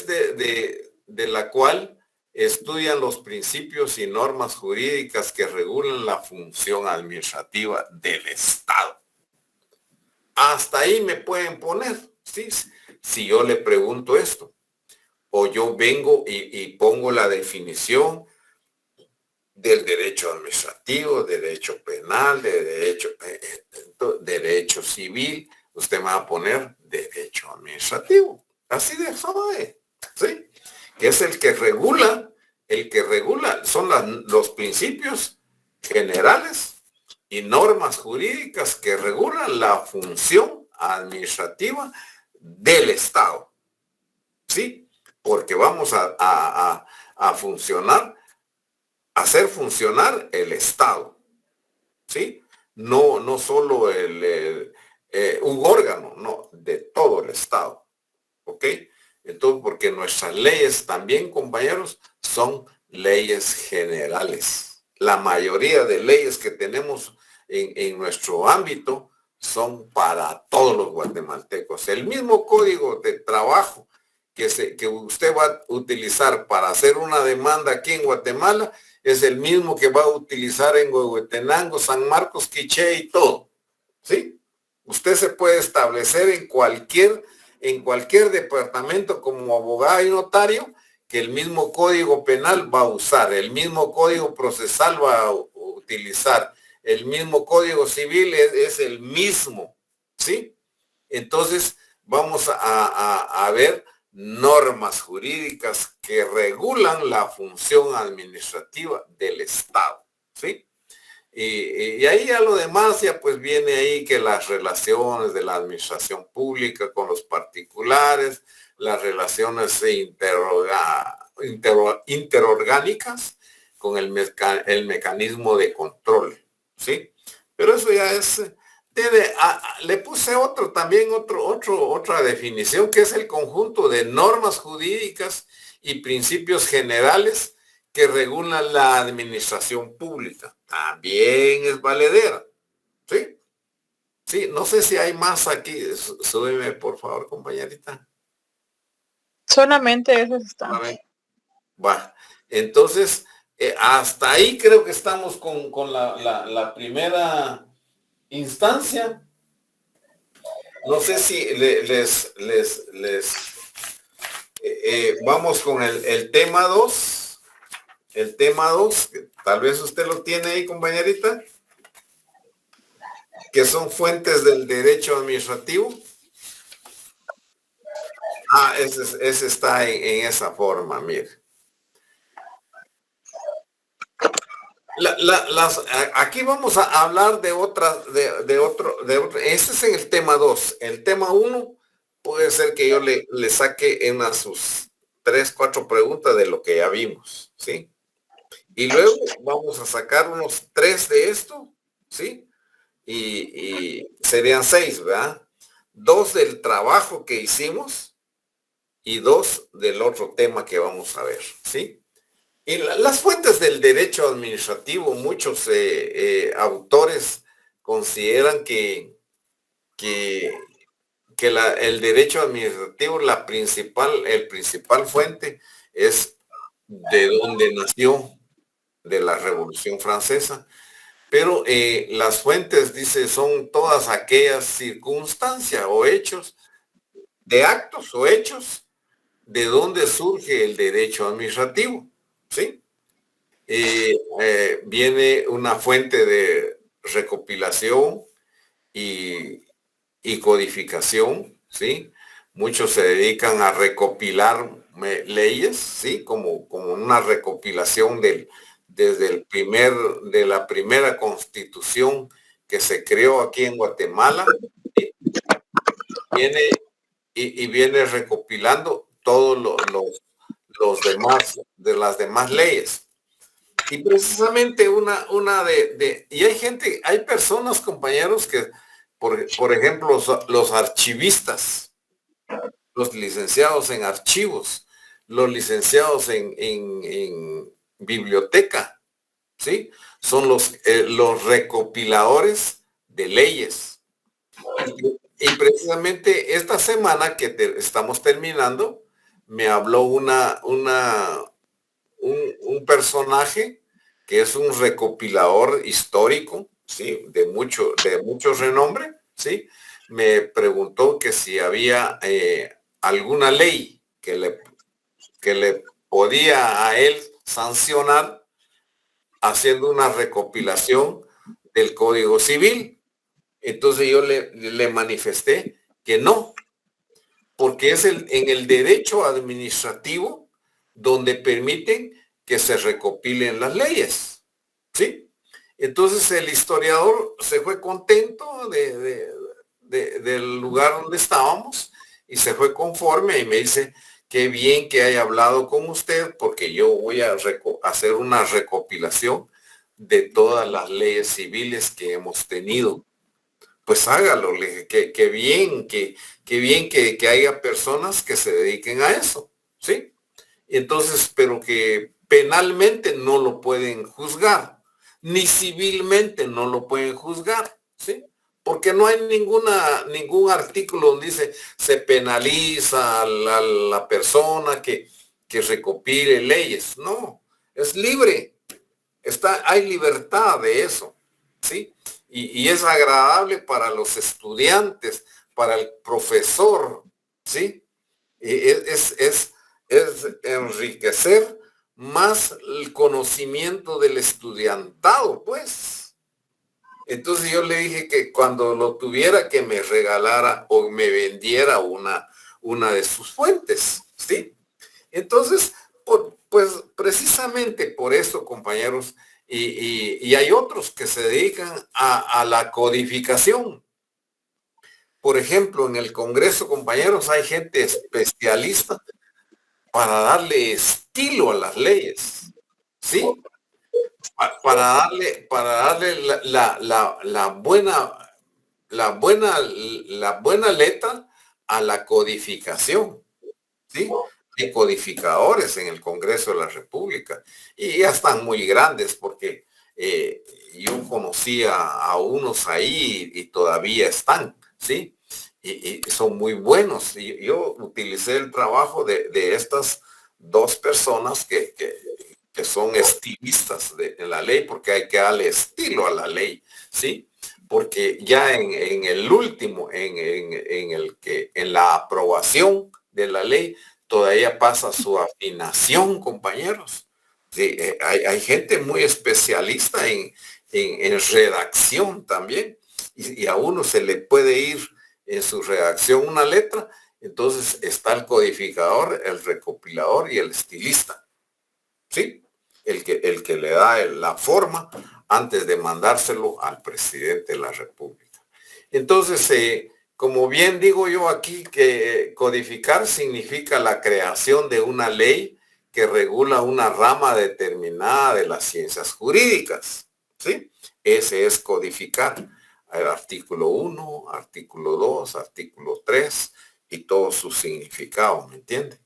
de la cual estudian los principios y normas jurídicas que regulan la función administrativa del Estado. Hasta ahí me pueden poner, ¿sí? Si yo le pregunto esto, o yo vengo y pongo la definición del derecho administrativo, derecho penal, de derecho civil, usted me va a poner derecho administrativo. Así de suave, ¿sí? Que es el que regula, son los principios generales y normas jurídicas que regulan la función administrativa del Estado, ¿sí? Porque vamos a hacer funcionar el Estado, ¿sí? No solo un órgano, no, de todo el Estado, ¿ok? Entonces, porque nuestras leyes también, compañeros, son leyes generales. La mayoría de leyes que tenemos en nuestro ámbito son para todos los guatemaltecos. El mismo código de trabajo que usted va a utilizar para hacer una demanda aquí en Guatemala es el mismo que va a utilizar en Huehuetenango, San Marcos, Quiché y todo, ¿sí? Usted se puede establecer en cualquier departamento como abogado y notario, que el mismo código penal va a usar, el mismo código procesal va a utilizar, el mismo código civil es el mismo, ¿sí? Entonces vamos a ver normas jurídicas que regulan la función administrativa del Estado, ¿sí? Y ahí a lo demás ya pues viene ahí que las relaciones de la administración pública con los particulares, las relaciones interorgánicas con el mecanismo de control, ¿sí? Pero eso ya es... le puse otra definición, que es el conjunto de normas jurídicas y principios generales que regulan la administración pública. También es valedera, ¿sí? Sí, no sé si hay más aquí. Súbeme, por favor, compañerita. Solamente esos están. Va. Entonces, hasta ahí creo que estamos con la primera instancia. No sé si vamos con el tema 2. El tema 2, tal vez usted lo tiene ahí, compañerita, que son fuentes del derecho administrativo. Ah, ese está en esa forma, mire. Aquí vamos a hablar de otro. Este es en el tema 2. El tema 1 puede ser que yo le saque en sus 3, 4 preguntas de lo que ya vimos, ¿sí? Y luego vamos a sacar unos 3 de esto, ¿sí? Y serían 6, ¿verdad? 2 del trabajo que hicimos y 2 del otro tema que vamos a ver, ¿sí? Y las fuentes del derecho administrativo, muchos autores consideran que el derecho administrativo, el principal fuente es de donde nació, de la Revolución Francesa, Pero las fuentes, dice, son todas aquellas circunstancias o hechos, de actos o hechos, de donde surge el derecho administrativo, ¿sí? Viene una fuente de recopilación y codificación, ¿sí? Muchos se dedican a recopilar leyes, ¿sí? Como una recopilación de la primera constitución que se creó aquí en Guatemala, viene recopilando todos los demás, de las demás leyes. Y precisamente y hay personas, compañeros, que, por ejemplo, los archivistas, los licenciados en archivos, los licenciados en biblioteca, ¿sí? Son los recopiladores de leyes. Y precisamente esta semana que estamos terminando, me habló un personaje que es un recopilador histórico, ¿sí? De mucho renombre, ¿sí? Me preguntó que si había alguna ley que le podía a él sancionar haciendo una recopilación del Código Civil. Entonces yo le manifesté que no, porque es en el derecho administrativo donde permiten que se recopilen las leyes, ¿sí? Entonces el historiador se fue contento del lugar donde estábamos y se fue conforme y me dice, qué bien que haya hablado con usted, porque yo voy a hacer una recopilación de todas las leyes civiles que hemos tenido. Pues hágalo, le dije, qué bien que haya personas que se dediquen a eso, ¿sí? Entonces, pero que penalmente no lo pueden juzgar, ni civilmente no lo pueden juzgar, ¿sí? Porque no hay ningún artículo donde dice se penaliza a la persona que recopile leyes. No, es libre. Hay libertad de eso, ¿sí? Y es agradable para los estudiantes, para el profesor, ¿sí? Es enriquecer más el conocimiento del estudiantado, pues. Entonces yo le dije que cuando lo tuviera que me regalara o me vendiera una de sus fuentes, ¿sí? Entonces, pues precisamente por eso, compañeros, y hay otros que se dedican a la codificación. Por ejemplo, en el Congreso, compañeros, hay gente especialista para darle estilo a las leyes, ¿sí? Para darle la buena letra a la codificación, ¿sí? Hay codificadores en el Congreso de la República y ya están muy grandes porque yo conocí a unos ahí y todavía están, ¿sí? Y son muy buenos. Yo utilicé el trabajo de estas dos personas que son estilistas de la ley, porque hay que darle estilo a la ley, ¿sí? Porque ya en el último, en la aprobación de la ley, todavía pasa su afinación, compañeros. Sí, hay gente muy especialista en redacción también, y a uno se le puede ir en su redacción una letra, entonces está el codificador, el recopilador y el estilista, ¿sí? El que le da la forma antes de mandárselo al presidente de la República. Entonces, como bien digo yo aquí, que codificar significa la creación de una ley que regula una rama determinada de las ciencias jurídicas, ¿sí? Ese es codificar. El artículo 1, artículo 2, artículo 3 y todo su significado, ¿me entienden?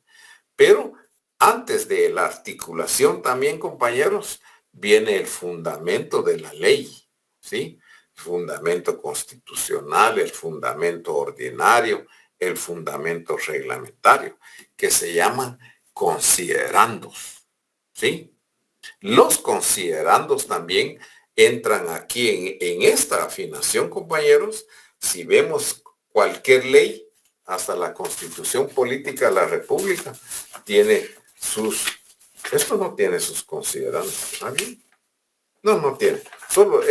Pero antes de la articulación también, compañeros, viene el fundamento de la ley, ¿sí? El fundamento constitucional, el fundamento ordinario, el fundamento reglamentario, que se llaman considerandos, ¿sí? Los considerandos también entran aquí en esta afinación, compañeros. Si vemos cualquier ley, hasta la Constitución Política de la República, tiene esto no tiene sus considerandos, ¿está bien? No tiene. Solo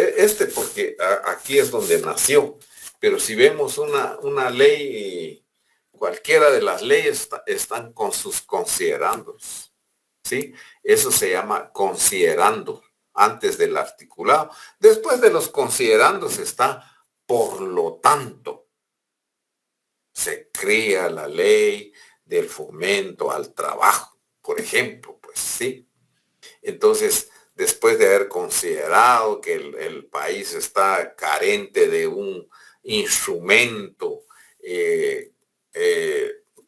porque aquí es donde nació. Pero si vemos una ley, cualquiera de las leyes están con sus considerandos, ¿sí? Eso se llama considerando, antes del articulado. Después de los considerandos está por lo tanto. Se crea la ley del fomento al trabajo, por ejemplo, pues sí. Entonces, después de haber considerado que el país está carente de un instrumento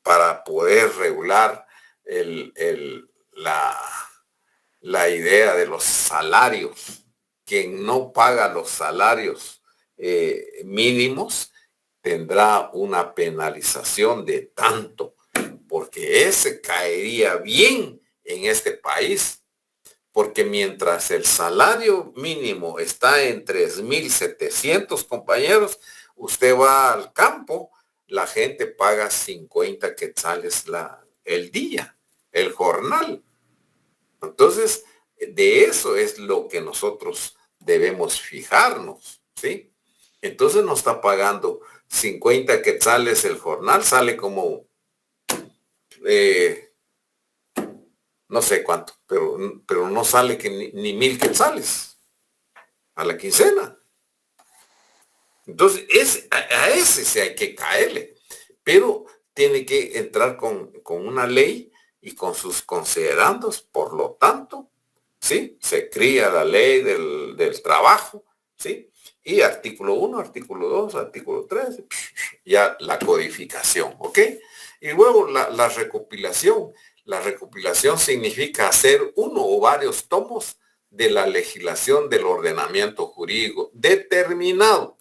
para poder regular la idea de los salarios, quien no paga los salarios mínimos tendrá una penalización de tanto, porque ese caería bien en este país. Porque mientras el salario mínimo está en 3,700, compañeros, usted va al campo, la gente paga 50 quetzales el día, el jornal. Entonces, de eso es lo que nosotros debemos fijarnos, ¿sí? Entonces nos está pagando 50 quetzales el jornal, sale como no sé cuánto, pero no sale que ni 1,000 quetzales a la quincena. Entonces, a ese sí hay que caerle, pero tiene que entrar con una ley y con sus considerandos. Por lo tanto, ¿sí? Se cría la ley del trabajo, ¿sí? Y artículo 1, artículo 2, artículo 3, ya la codificación, ¿ok? Y luego la recopilación. La recopilación significa hacer uno o varios tomos de la legislación del ordenamiento jurídico determinado,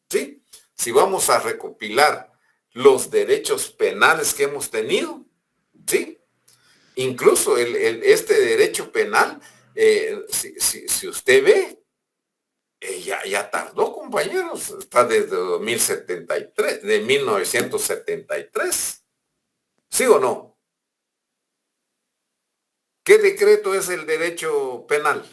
¿sí? Si vamos a recopilar los derechos penales que hemos tenido, ¿sí? Incluso este derecho penal, si usted ve, ya tardó, compañeros, está desde 2073, de 1973, ¿sí o no? ¿Qué decreto es el derecho penal?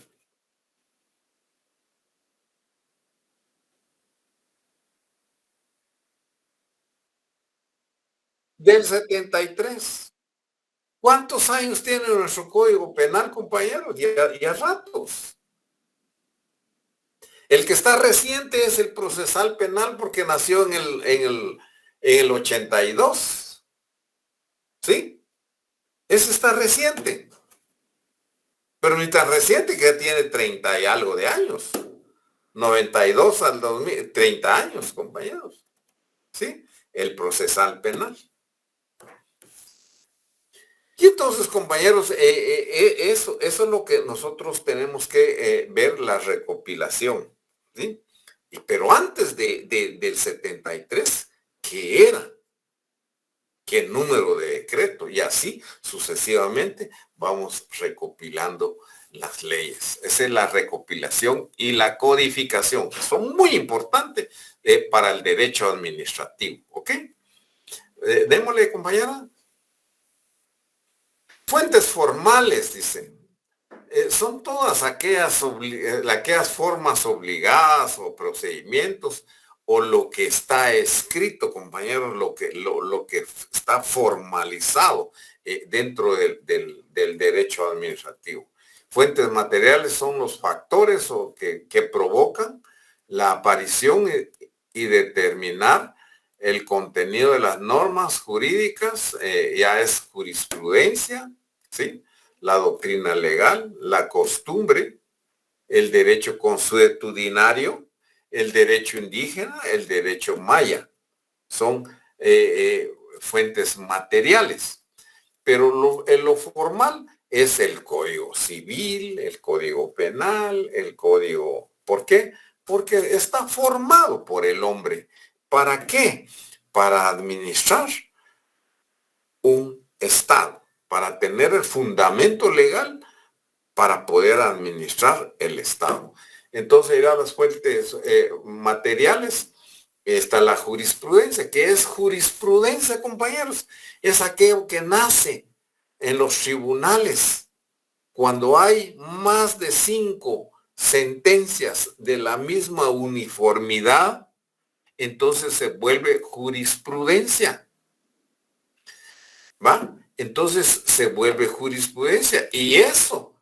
Del 73. ¿Cuántos años tiene nuestro Código Penal, compañeros? Ya ratos. El que está reciente es el procesal penal porque nació en el 82. ¿Sí? Ese está reciente. Pero ni tan reciente, que ya tiene 30 y algo de años. 92 al 2000, 30 años, compañeros. ¿Sí? El procesal penal. Y entonces, compañeros, eso es lo que nosotros tenemos que ver, la recopilación, ¿sí? Pero antes del 73, ¿qué era? ¿Qué número de decreto? Y así sucesivamente vamos recopilando las leyes. Esa es la recopilación y la codificación, que son muy importantes para el derecho administrativo, ¿ok? Démosle, compañera. Fuentes formales, dice. Son todas aquellas formas obligadas o procedimientos o lo que está escrito, compañeros, lo que está formalizado dentro del derecho administrativo. Fuentes materiales son los factores que provocan la aparición y determinar el contenido de las normas jurídicas, ya es jurisprudencia, ¿sí? La doctrina legal, la costumbre, el derecho consuetudinario, el derecho indígena, el derecho maya. Son fuentes materiales. Pero lo formal es el Código Civil, el Código Penal, el Código... ¿Por qué? Porque está formado por el hombre. ¿Para qué? Para administrar un Estado, para tener el fundamento legal para poder administrar el Estado. Entonces irá a las fuentes materiales. Está la jurisprudencia. ¿Qué es jurisprudencia, compañeros? Es aquello que nace en los tribunales cuando hay más de 5 sentencias de la misma uniformidad. Entonces se vuelve jurisprudencia. ¿Va? Entonces se vuelve jurisprudencia y eso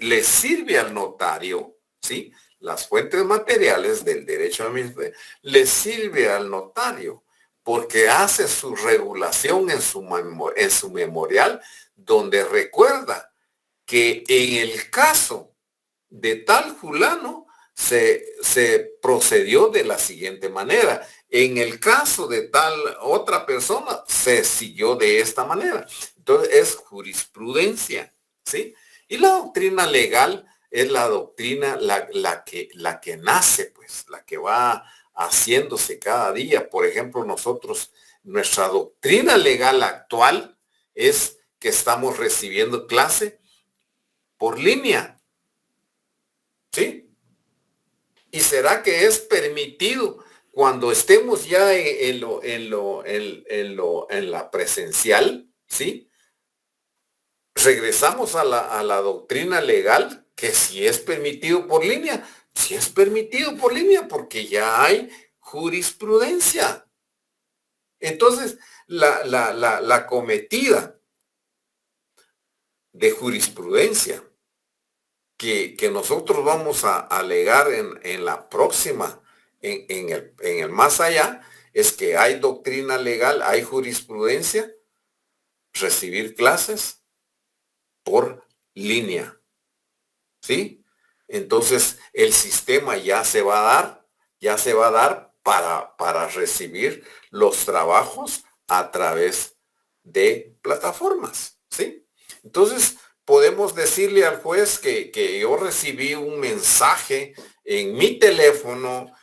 le sirve al notario, ¿sí? Las fuentes materiales del derecho administrativo le sirve al notario porque hace su regulación en su memorial donde recuerda que en el caso de tal fulano se procedió de la siguiente manera. En el caso de tal otra persona, se siguió de esta manera. Entonces, es jurisprudencia, ¿sí? Y la doctrina legal es la doctrina, la que nace, pues, la que va haciéndose cada día. Por ejemplo, nuestra doctrina legal actual es que estamos recibiendo clase por línea, ¿sí? ¿Y será que es permitido cuando estemos ya en la presencial, ¿sí? Regresamos a la doctrina legal, que si es permitido por línea, si es permitido por línea, porque ya hay jurisprudencia. Entonces, la cometida de jurisprudencia que nosotros vamos a alegar en la próxima, en el más allá, es que hay doctrina legal, hay jurisprudencia, recibir clases por línea, ¿sí? Entonces, el sistema ya se va a dar para recibir los trabajos a través de plataformas, ¿sí? Entonces, podemos decirle al juez que yo recibí un mensaje en mi teléfono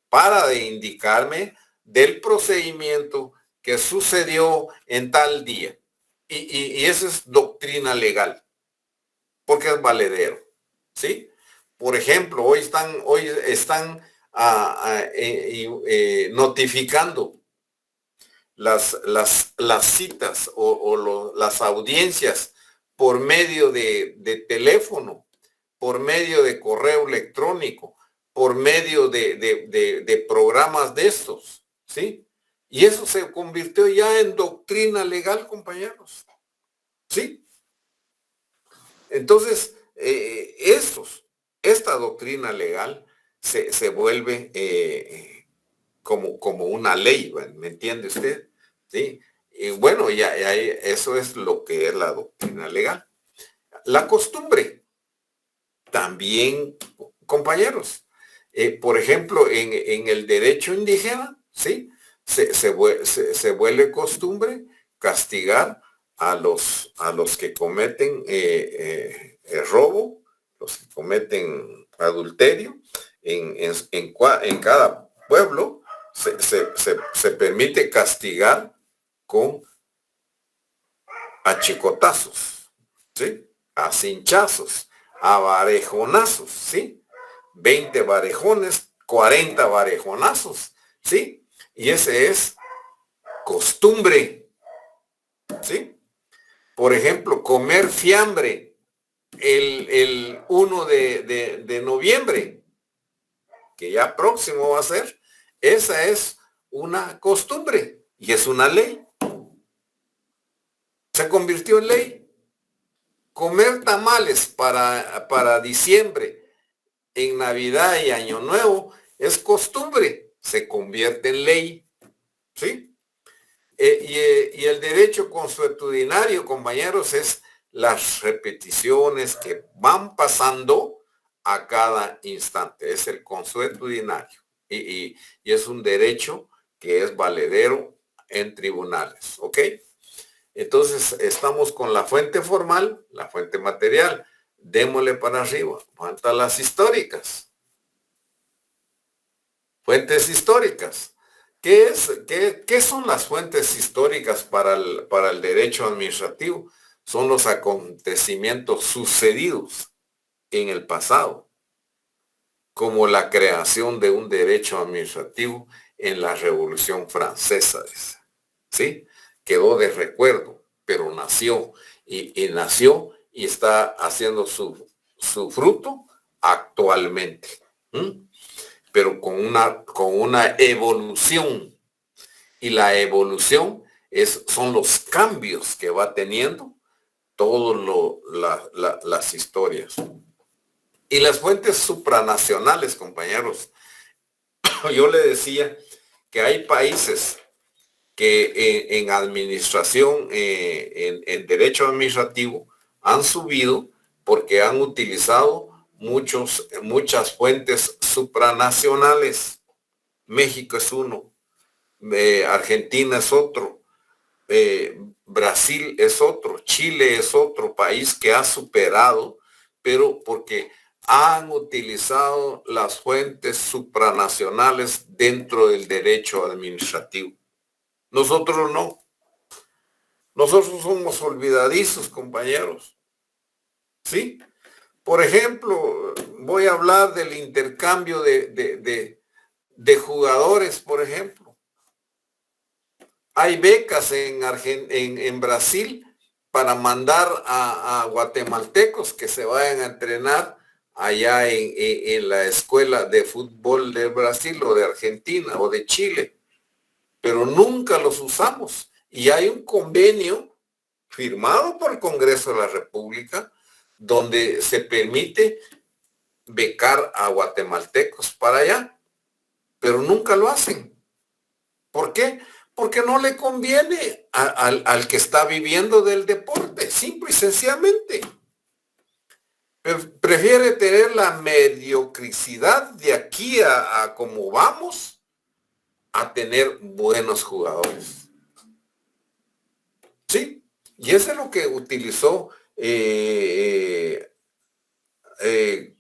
para indicarme del procedimiento que sucedió en tal día. Y eso es doctrina legal, porque es valedero, ¿sí? Por ejemplo, hoy están notificando las citas o las audiencias por medio de teléfono, por medio de correo electrónico, por medio de programas de estos, ¿sí? Y eso se convirtió ya en doctrina legal, compañeros, ¿sí? Entonces, esta doctrina legal se vuelve como una ley, ¿me entiende usted? ¿Sí? Y bueno, eso es lo que es la doctrina legal. La costumbre, también, compañeros, por ejemplo, en el derecho indígena, ¿sí? Se vuelve costumbre castigar a los que cometen robo, los que cometen adulterio. En cada pueblo se permite castigar con achicotazos, ¿sí? A cinchazos, a varejonazos, ¿sí? 20 varejones, 40 varejonazos, ¿sí? Y ese es costumbre, ¿sí? Por ejemplo, comer fiambre el 1 de noviembre, que ya próximo va a ser, esa es una costumbre y es una ley. Se convirtió en ley. Comer tamales para diciembre, en Navidad y Año Nuevo, es costumbre, se convierte en ley, ¿sí? Y el derecho consuetudinario, compañeros, es las repeticiones que van pasando a cada instante, es el consuetudinario. Y es un derecho que es valedero en tribunales, ¿ok? Entonces, estamos con la fuente formal, la fuente material. Démosle para arriba. Faltan las históricas. Fuentes históricas. ¿Qué son las fuentes históricas para el derecho administrativo? Son los acontecimientos sucedidos en el pasado. como la creación de un derecho administrativo en la Revolución Francesa, dice. ¿Sí? Quedó de recuerdo, pero nació y nació y está haciendo su fruto actualmente. Pero con una evolución. Y la evolución son los cambios que va teniendo todas las historias. Y las fuentes supranacionales, compañeros. Yo le decía que hay países que en administración, en derecho administrativo, han subido porque han utilizado muchas fuentes supranacionales. México es uno, Argentina es otro, Brasil es otro, Chile es otro país que ha superado, pero porque han utilizado las fuentes supranacionales dentro del derecho administrativo. Nosotros no. Nosotros somos olvidadizos, compañeros. ¿Sí? Por ejemplo, voy a hablar del intercambio de jugadores, por ejemplo. Hay becas en Brasil para mandar a guatemaltecos que se vayan a entrenar allá en la escuela de fútbol de Brasil o de Argentina o de Chile. Pero nunca los usamos. Y hay un convenio firmado por el Congreso de la República donde se permite becar a guatemaltecos para allá, pero nunca lo hacen. ¿Por qué? Porque no le conviene al que está viviendo del deporte, simple y sencillamente. Prefiere tener la mediocridad de aquí a como vamos, a tener buenos jugadores. ¿Sí? Y eso es lo que utilizó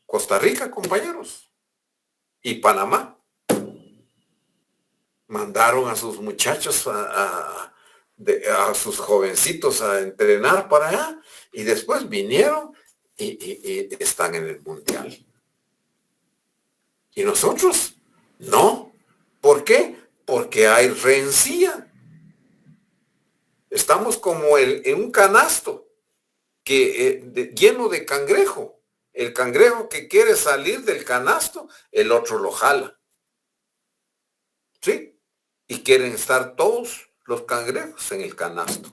Costa Rica, compañeros, y Panamá. Mandaron a sus muchachos, a sus jovencitos a entrenar para allá, y después vinieron y están en el mundial. ¿Y nosotros? No. ¿Por qué? Porque hay rencilla. Estamos como en un canasto lleno de cangrejo. El cangrejo que quiere salir del canasto, el otro lo jala. ¿Sí? Y quieren estar todos los cangrejos en el canasto.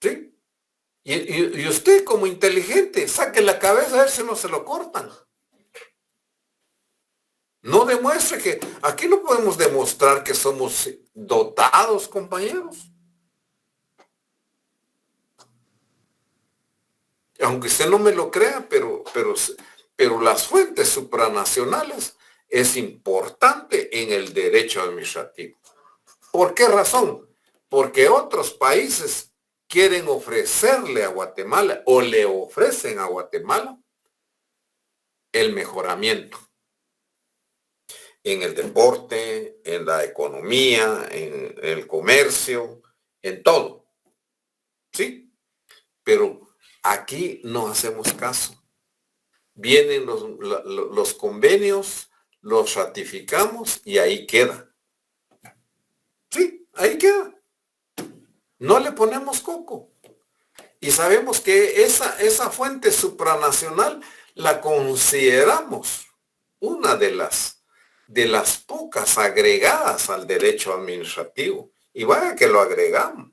¿Sí? Y usted como inteligente, saque la cabeza a ver si no se lo cortan. No demuestre que... Aquí no podemos demostrar que somos dotados, compañeros. Aunque usted no me lo crea, pero las fuentes supranacionales es importante en el derecho administrativo. ¿Por qué razón? Porque otros países quieren ofrecerle a Guatemala o le ofrecen a Guatemala el mejoramiento en el deporte, en la economía, en el comercio, en todo. ¿Sí? Pero aquí no hacemos caso. Vienen los convenios, los ratificamos y ahí queda. Sí, ahí queda. No le ponemos coco. Y sabemos que esa fuente supranacional la consideramos una de las pocas agregadas al derecho administrativo. Y vaya que lo agregamos.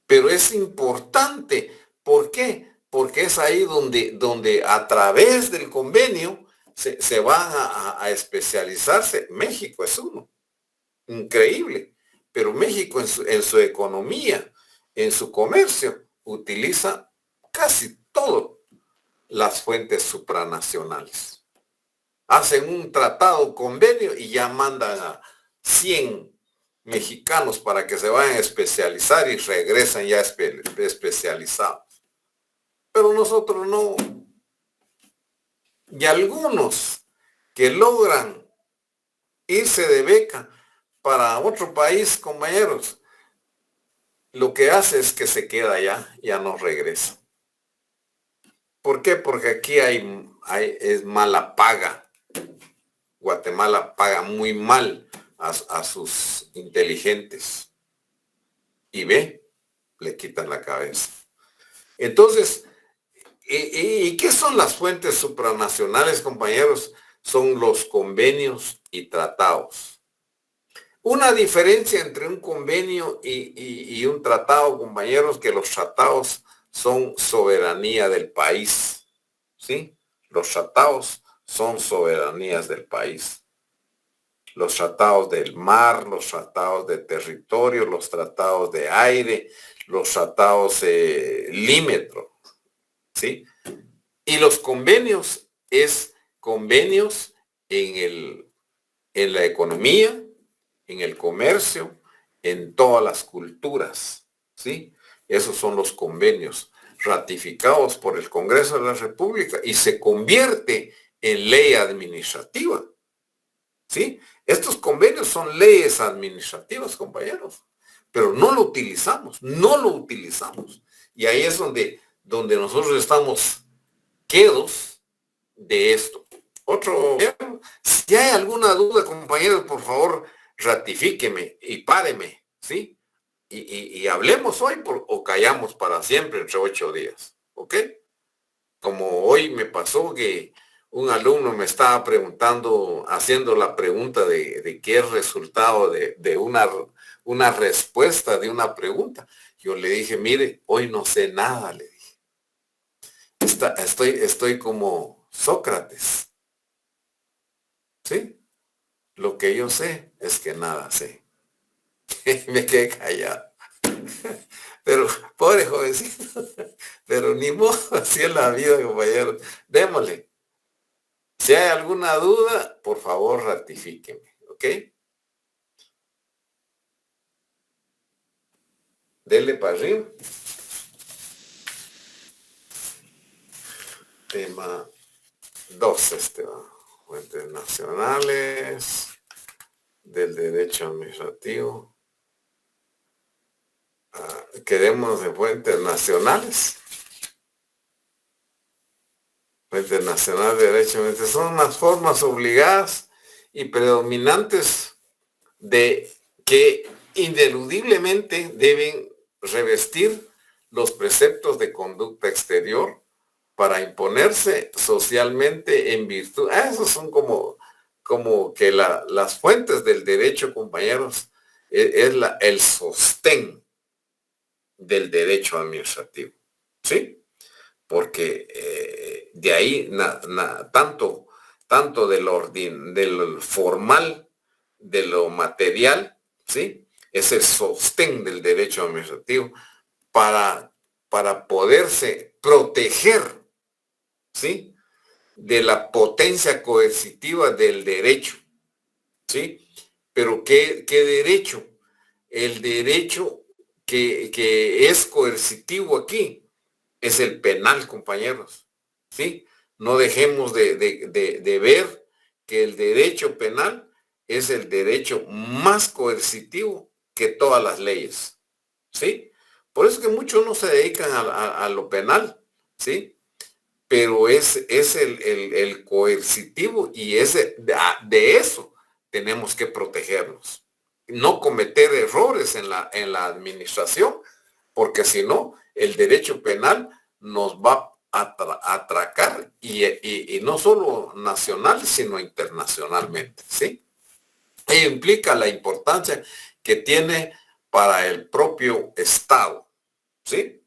Pero es importante. ¿Por qué? Porque es ahí donde a través del convenio se van a especializarse. México es uno. Increíble. Pero México en su economía, en su comercio, utiliza casi todas las fuentes supranacionales. Hacen un tratado, convenio y ya mandan a 100 mexicanos para que se vayan a especializar y regresan ya especializados. Pero nosotros no. Y algunos que logran irse de beca para otro país, compañeros, lo que hace es que se queda allá, ya no regresa. ¿Por qué? Porque aquí es mala paga. Guatemala paga muy mal a sus inteligentes. Y le quitan la cabeza. Entonces, ¿y qué son las fuentes supranacionales, compañeros? Son los convenios y tratados. Una diferencia entre un convenio y un tratado, compañeros, que los tratados son soberanía del país, ¿sí? Los tratados son soberanías del país. Los tratados del mar, los tratados de territorio, los tratados de aire, los tratados límetro, ¿sí? Y los convenios es convenios en la economía, en el comercio, en todas las culturas, ¿sí? Esos son los convenios ratificados por el Congreso de la República y se convierte en ley administrativa, ¿sí? Estos convenios son leyes administrativas, compañeros, pero no lo utilizamos, no lo utilizamos. Y ahí es donde nosotros estamos quedos de esto. Si hay alguna duda, compañeros, por favor, ratifíqueme y páreme, ¿sí? Y hablemos hoy o callamos para siempre entre 8 días, ¿ok? Como hoy me pasó que un alumno me estaba preguntando, haciendo la pregunta de qué es resultado de una respuesta de una pregunta. Yo le dije, mire, hoy no sé nada, le dije. Estoy como Sócrates. ¿Sí? Lo que yo sé es que nada sé. Me quedé callado. Pero, pobre jovencito, pero ni modo, así es la vida, compañeros. Démosle. Si hay alguna duda, por favor, ratifíqueme, ¿ok? Dele para arriba. Tema 2, fuentes nacionales del derecho administrativo. Queremos de fuentes nacionales. Fuentes nacionales de derecho administrativo son las formas obligadas y predominantes de que ineludiblemente deben revestir los preceptos de conducta exterior para imponerse socialmente en virtud. Esos son como que las fuentes del derecho, compañeros, es el sostén del derecho administrativo, ¿sí? Porque de ahí tanto del formal, de lo material, ¿sí? Es el sostén del derecho administrativo para poderse proteger, ¿sí? De la potencia coercitiva del derecho, ¿sí? Pero ¿qué derecho? El derecho que es coercitivo aquí es el penal, compañeros, ¿sí? No dejemos de ver que el derecho penal es el derecho más coercitivo que todas las leyes, ¿sí? Por eso que muchos no se dedican a lo penal, ¿sí? Pero es el coercitivo y de eso tenemos que protegernos. No cometer errores en la administración, porque si no, el derecho penal nos va a atracar y no solo nacional, sino internacionalmente, ¿sí? Ello implica la importancia que tiene para el propio Estado, ¿sí?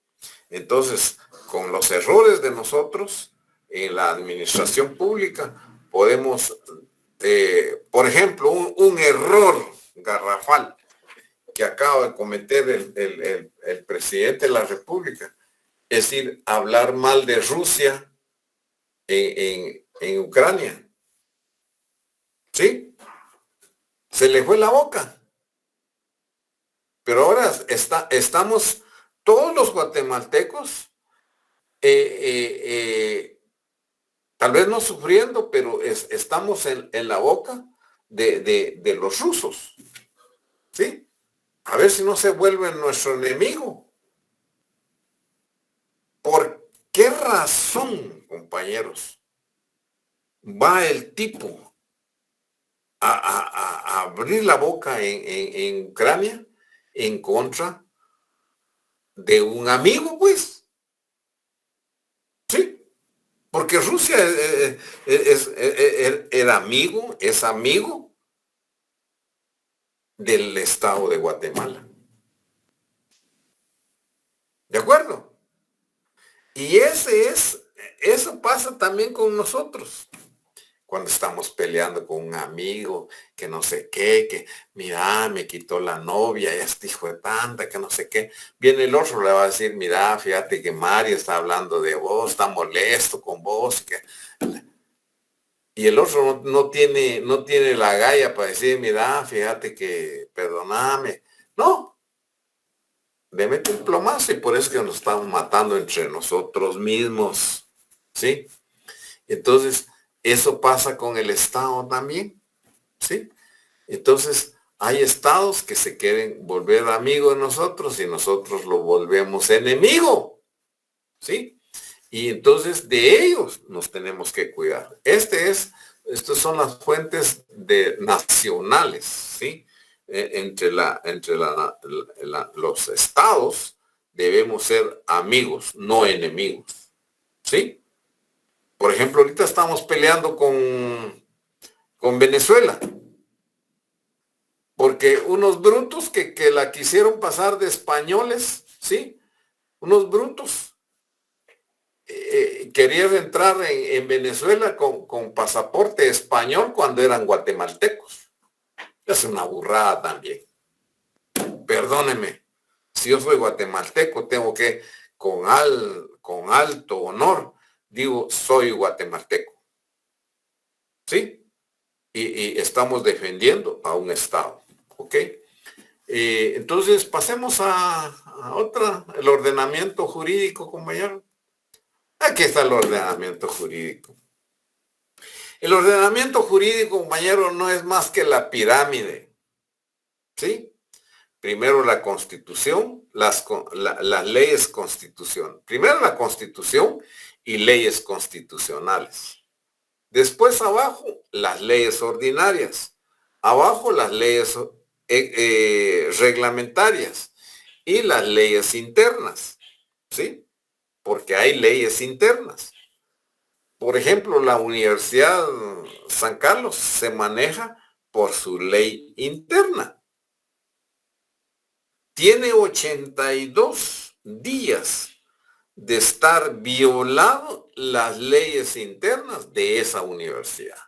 Entonces, con los errores de nosotros en la administración pública, podemos, por ejemplo, un error garrafal que acaba de cometer el presidente de la República, es decir, hablar mal de Rusia en Ucrania. ¿Sí? Se le fue la boca. Pero ahora estamos todos los guatemaltecos, tal vez no sufriendo, pero estamos en la boca de los rusos. ¿Sí? A ver si no se vuelven nuestro enemigo. ¿Por qué razón, compañeros, va el tipo a abrir la boca en Ucrania en contra de un amigo, pues? Sí, porque Rusia es amigo del Estado de Guatemala. ¿De acuerdo? Y eso pasa también con nosotros. Cuando estamos peleando con un amigo, que no sé qué, que mira, me quitó la novia, este hijo de tanta, que no sé qué. Viene el otro, le va a decir, mira, fíjate que Mario está hablando de vos, está molesto con vos. Y el otro no tiene la galla para decir, mira, fíjate que, perdóname. No, le mete un plomazo y por eso es que nos estamos matando entre nosotros mismos. ¿Sí? Entonces, eso pasa con el Estado también, ¿sí? Entonces, hay estados que se quieren volver amigos de nosotros y nosotros lo volvemos enemigo, ¿sí? Y entonces de ellos nos tenemos que cuidar. Estas son las fuentes nacionales, ¿sí? Entre los estados debemos ser amigos, no enemigos, ¿sí? Por ejemplo, ahorita estamos peleando con Venezuela. Porque unos brutos que la quisieron pasar de españoles, ¿sí? Unos brutos querían entrar en Venezuela con pasaporte español cuando eran guatemaltecos. Es una burrada también. Perdóneme, si yo soy guatemalteco, tengo que, con alto honor, digo, soy guatemalteco. ¿Sí? Y estamos defendiendo a un Estado. ¿Ok? Entonces, pasemos a otra, el ordenamiento jurídico, compañero. Aquí está el ordenamiento jurídico. El ordenamiento jurídico, compañero, no es más que la pirámide. ¿Sí? Primero la Constitución, las leyes constitucionales. Primero la Constitución y leyes constitucionales. Después abajo, las leyes ordinarias. Abajo, las leyes reglamentarias y las leyes internas. ¿Sí? Porque hay leyes internas. Por ejemplo, la Universidad San Carlos se maneja por su ley interna. Tiene 82 días de estar violado las leyes internas de esa universidad.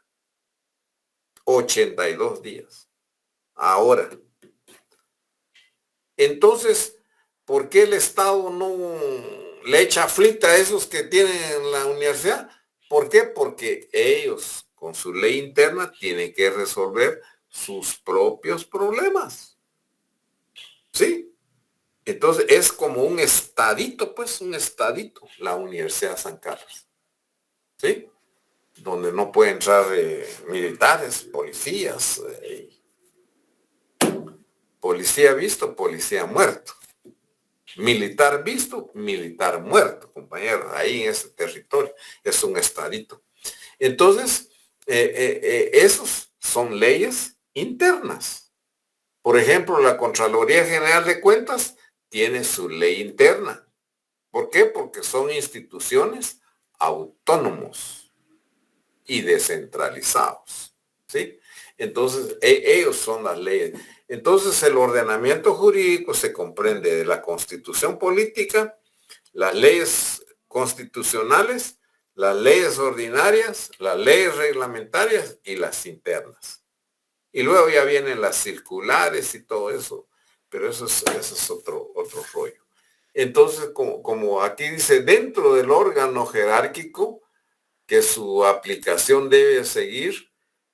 82 días. Ahora, entonces, ¿por qué el Estado no le echa flita a esos que tienen la universidad? ¿Por qué? Porque ellos, con su ley interna, tienen que resolver sus propios problemas. ¿Sí? Entonces es como un estadito, pues un estadito, la Universidad San Carlos. ¿Sí? Donde no pueden entrar militares, policías. Policía visto, policía muerto. Militar visto, militar muerto, compañeros. Ahí en ese territorio es un estadito. Entonces, esos son leyes internas. Por ejemplo, la Contraloría General de Cuentas tiene su ley interna. ¿Por qué? Porque son instituciones autónomos y descentralizados. ¿Sí? Entonces, ellos son las leyes. Entonces, el ordenamiento jurídico se comprende de la Constitución política, las leyes constitucionales, las leyes ordinarias, las leyes reglamentarias y las internas. Y luego ya vienen las circulares y todo eso, pero eso es otro rollo. Entonces, como aquí dice, dentro del órgano jerárquico que su aplicación debe seguir,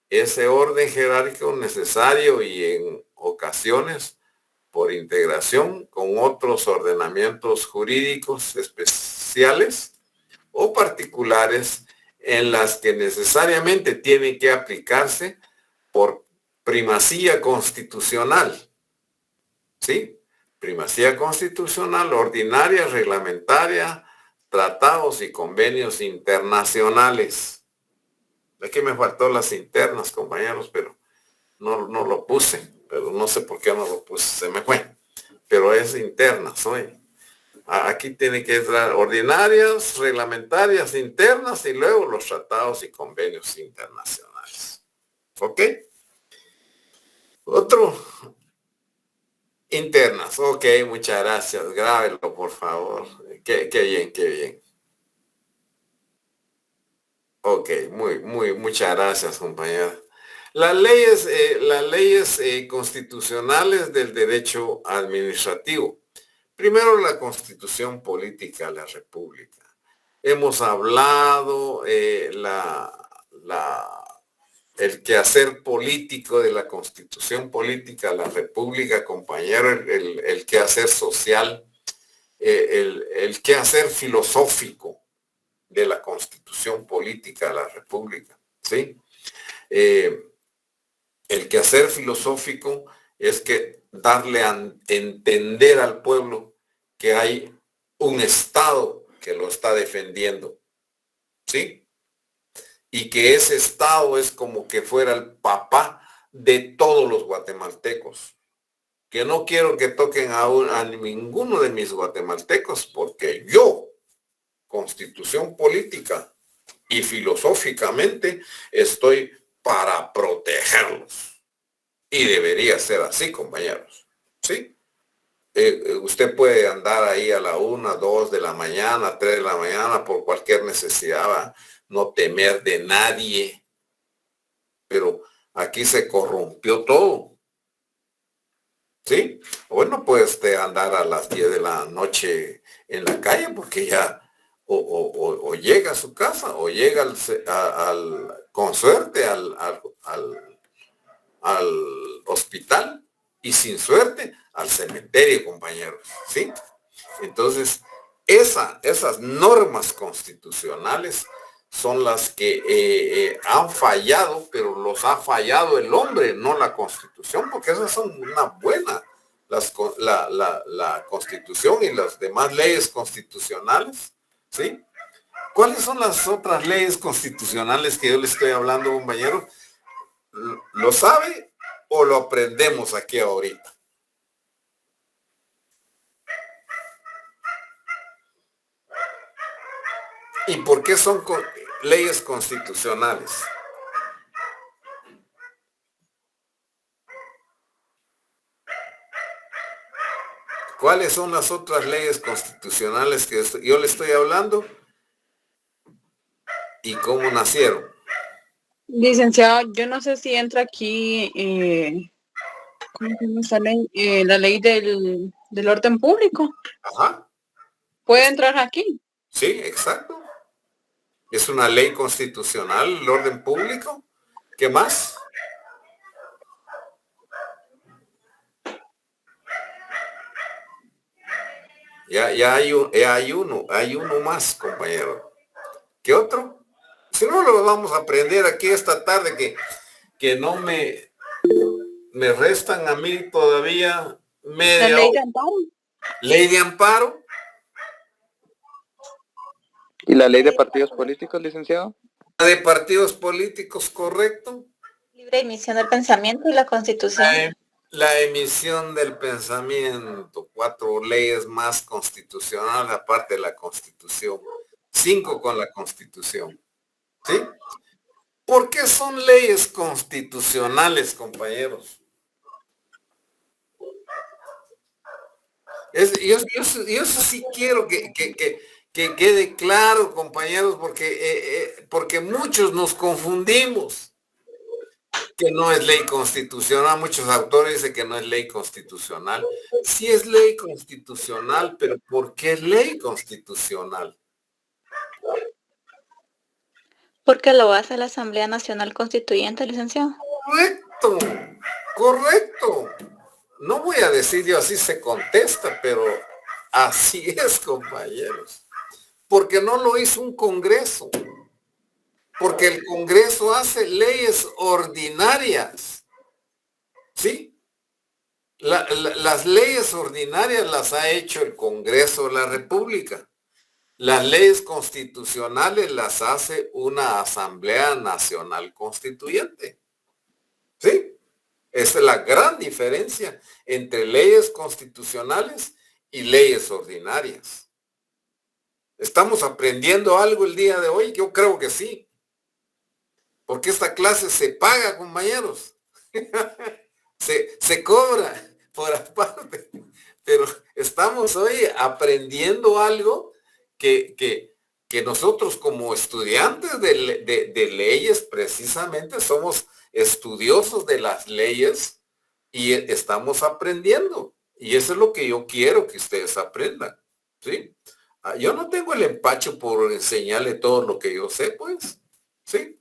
ese orden jerárquico necesario y en ocasiones por integración con otros ordenamientos jurídicos especiales o particulares en las que necesariamente tienen que aplicarse por primacía constitucional. ¿Sí? Primacía constitucional, ordinaria, reglamentaria, tratados y convenios internacionales. Aquí me faltó las internas, compañeros, pero no lo puse, pero no sé por qué no lo puse, se me fue. Pero es internas, ¿oye? Aquí tiene que entrar ordinarias, reglamentarias, internas y luego los tratados y convenios internacionales. ¿Ok? Otro. Internas. Ok, muchas gracias. Grábelo, por favor. Qué bien, qué bien. Ok, muchas gracias, compañera. Las leyes constitucionales del derecho administrativo. Primero, la Constitución Política de la República. Hemos hablado el quehacer político de la Constitución Política de la República, compañero, el quehacer social, el quehacer filosófico de la Constitución Política de la República, ¿sí? El quehacer filosófico es que darle a entender al pueblo que hay un Estado que lo está defendiendo, ¿sí? Y que ese Estado es como que fuera el papá de todos los guatemaltecos. Que no quiero que toquen a ninguno de mis guatemaltecos, porque yo, Constitución política y filosóficamente, estoy para protegerlos. Y debería ser así, compañeros. ¿Sí? Usted puede andar ahí a la 1, 2 de la mañana, 3 de la mañana por cualquier necesidad, ¿va? No temer de nadie. Pero aquí se corrompió todo. ¿Sí? Bueno, puede usted andar a las 10 de la noche en la calle porque ya o llega a su casa o llega con suerte al hospital y sin suerte al cementerio, compañeros, ¿sí? Entonces, esas normas constitucionales son las que han fallado, pero los ha fallado el hombre, no la Constitución, porque esas son una buena, la Constitución y las demás leyes constitucionales, ¿sí? ¿Cuáles son las otras leyes constitucionales que yo le estoy hablando, compañero? ¿Lo sabe o lo aprendemos aquí ahorita? ¿Y por qué son leyes constitucionales? ¿Cuáles son las otras leyes constitucionales que yo le estoy hablando? ¿Y cómo nacieron? Licenciado, yo no sé si entra aquí, ¿cómo se llama esta ley? La ley del orden público. Ajá. ¿Puede entrar aquí? Sí, exacto. Es una ley constitucional, el orden público. ¿Qué más? Ya hay uno más, compañero. ¿Qué otro? Si no, lo vamos a aprender aquí esta tarde, que no me restan a mí todavía media La ley de hora. amparo. Ley de amparo. ¿Y la ley de partidos políticos, licenciado? La de partidos políticos, correcto. Libre emisión del pensamiento y la Constitución. La emisión del pensamiento, 4 leyes más constitucionales aparte de la Constitución, 5 con la Constitución, ¿sí? ¿Por qué son leyes constitucionales, compañeros? Yo sí quiero que quede claro, compañeros, porque muchos nos confundimos. Que no es ley constitucional, muchos autores dicen que no es ley constitucional. Sí es ley constitucional, pero ¿por qué es ley constitucional? Porque lo hace la Asamblea Nacional Constituyente, licenciado. Correcto. No voy a decir yo así se contesta, pero así es, compañeros. Porque no lo hizo un Congreso. Porque el Congreso hace leyes ordinarias, ¿sí? Las leyes ordinarias las ha hecho el Congreso de la República. Las leyes constitucionales las hace una Asamblea Nacional Constituyente. ¿Sí? Esa es la gran diferencia entre leyes constitucionales y leyes ordinarias. ¿Estamos aprendiendo algo el día de hoy? Yo creo que sí. Porque esta clase se paga, compañeros. se cobra por aparte. Pero estamos hoy aprendiendo algo que nosotros como estudiantes de leyes precisamente somos estudiosos de las leyes y estamos aprendiendo. Y eso es lo que yo quiero que ustedes aprendan. ¿Sí? Yo no tengo el empacho por enseñarle todo lo que yo sé, pues. ¿Sí?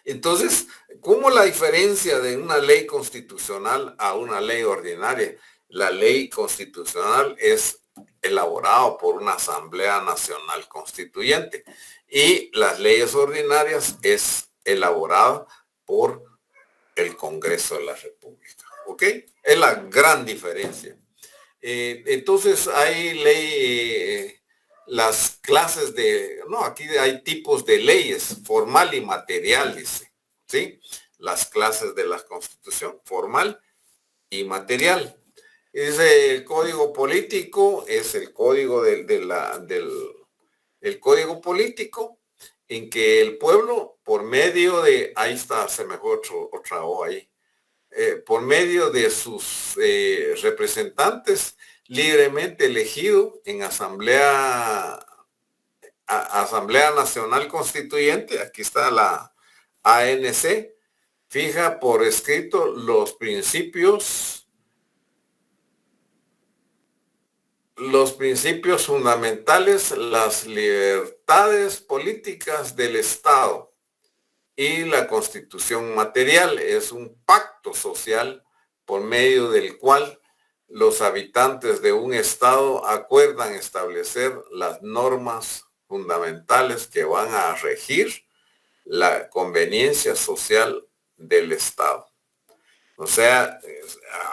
Entonces, ¿cómo la diferencia de una ley constitucional a una ley ordinaria? La ley constitucional es elaborada por una Asamblea Nacional Constituyente y las leyes ordinarias es elaborada por el Congreso de la República. ¿Ok? Es la gran diferencia. Entonces hay ley, las clases de, no, aquí hay tipos de leyes, formal y material, dice, ¿sí? Las clases de la Constitución, formal y material. Dice el código político, es el código el código político en que el pueblo, por medio de, ahí está, se me fue otra O ahí, por medio de sus representantes libremente elegidos en Asamblea Nacional Constituyente, aquí está la ANC, fija por escrito los principios fundamentales, las libertades políticas del Estado. Y la constitución material es un pacto social por medio del cual los habitantes de un estado acuerdan establecer las normas fundamentales que van a regir la conveniencia social del estado. O sea,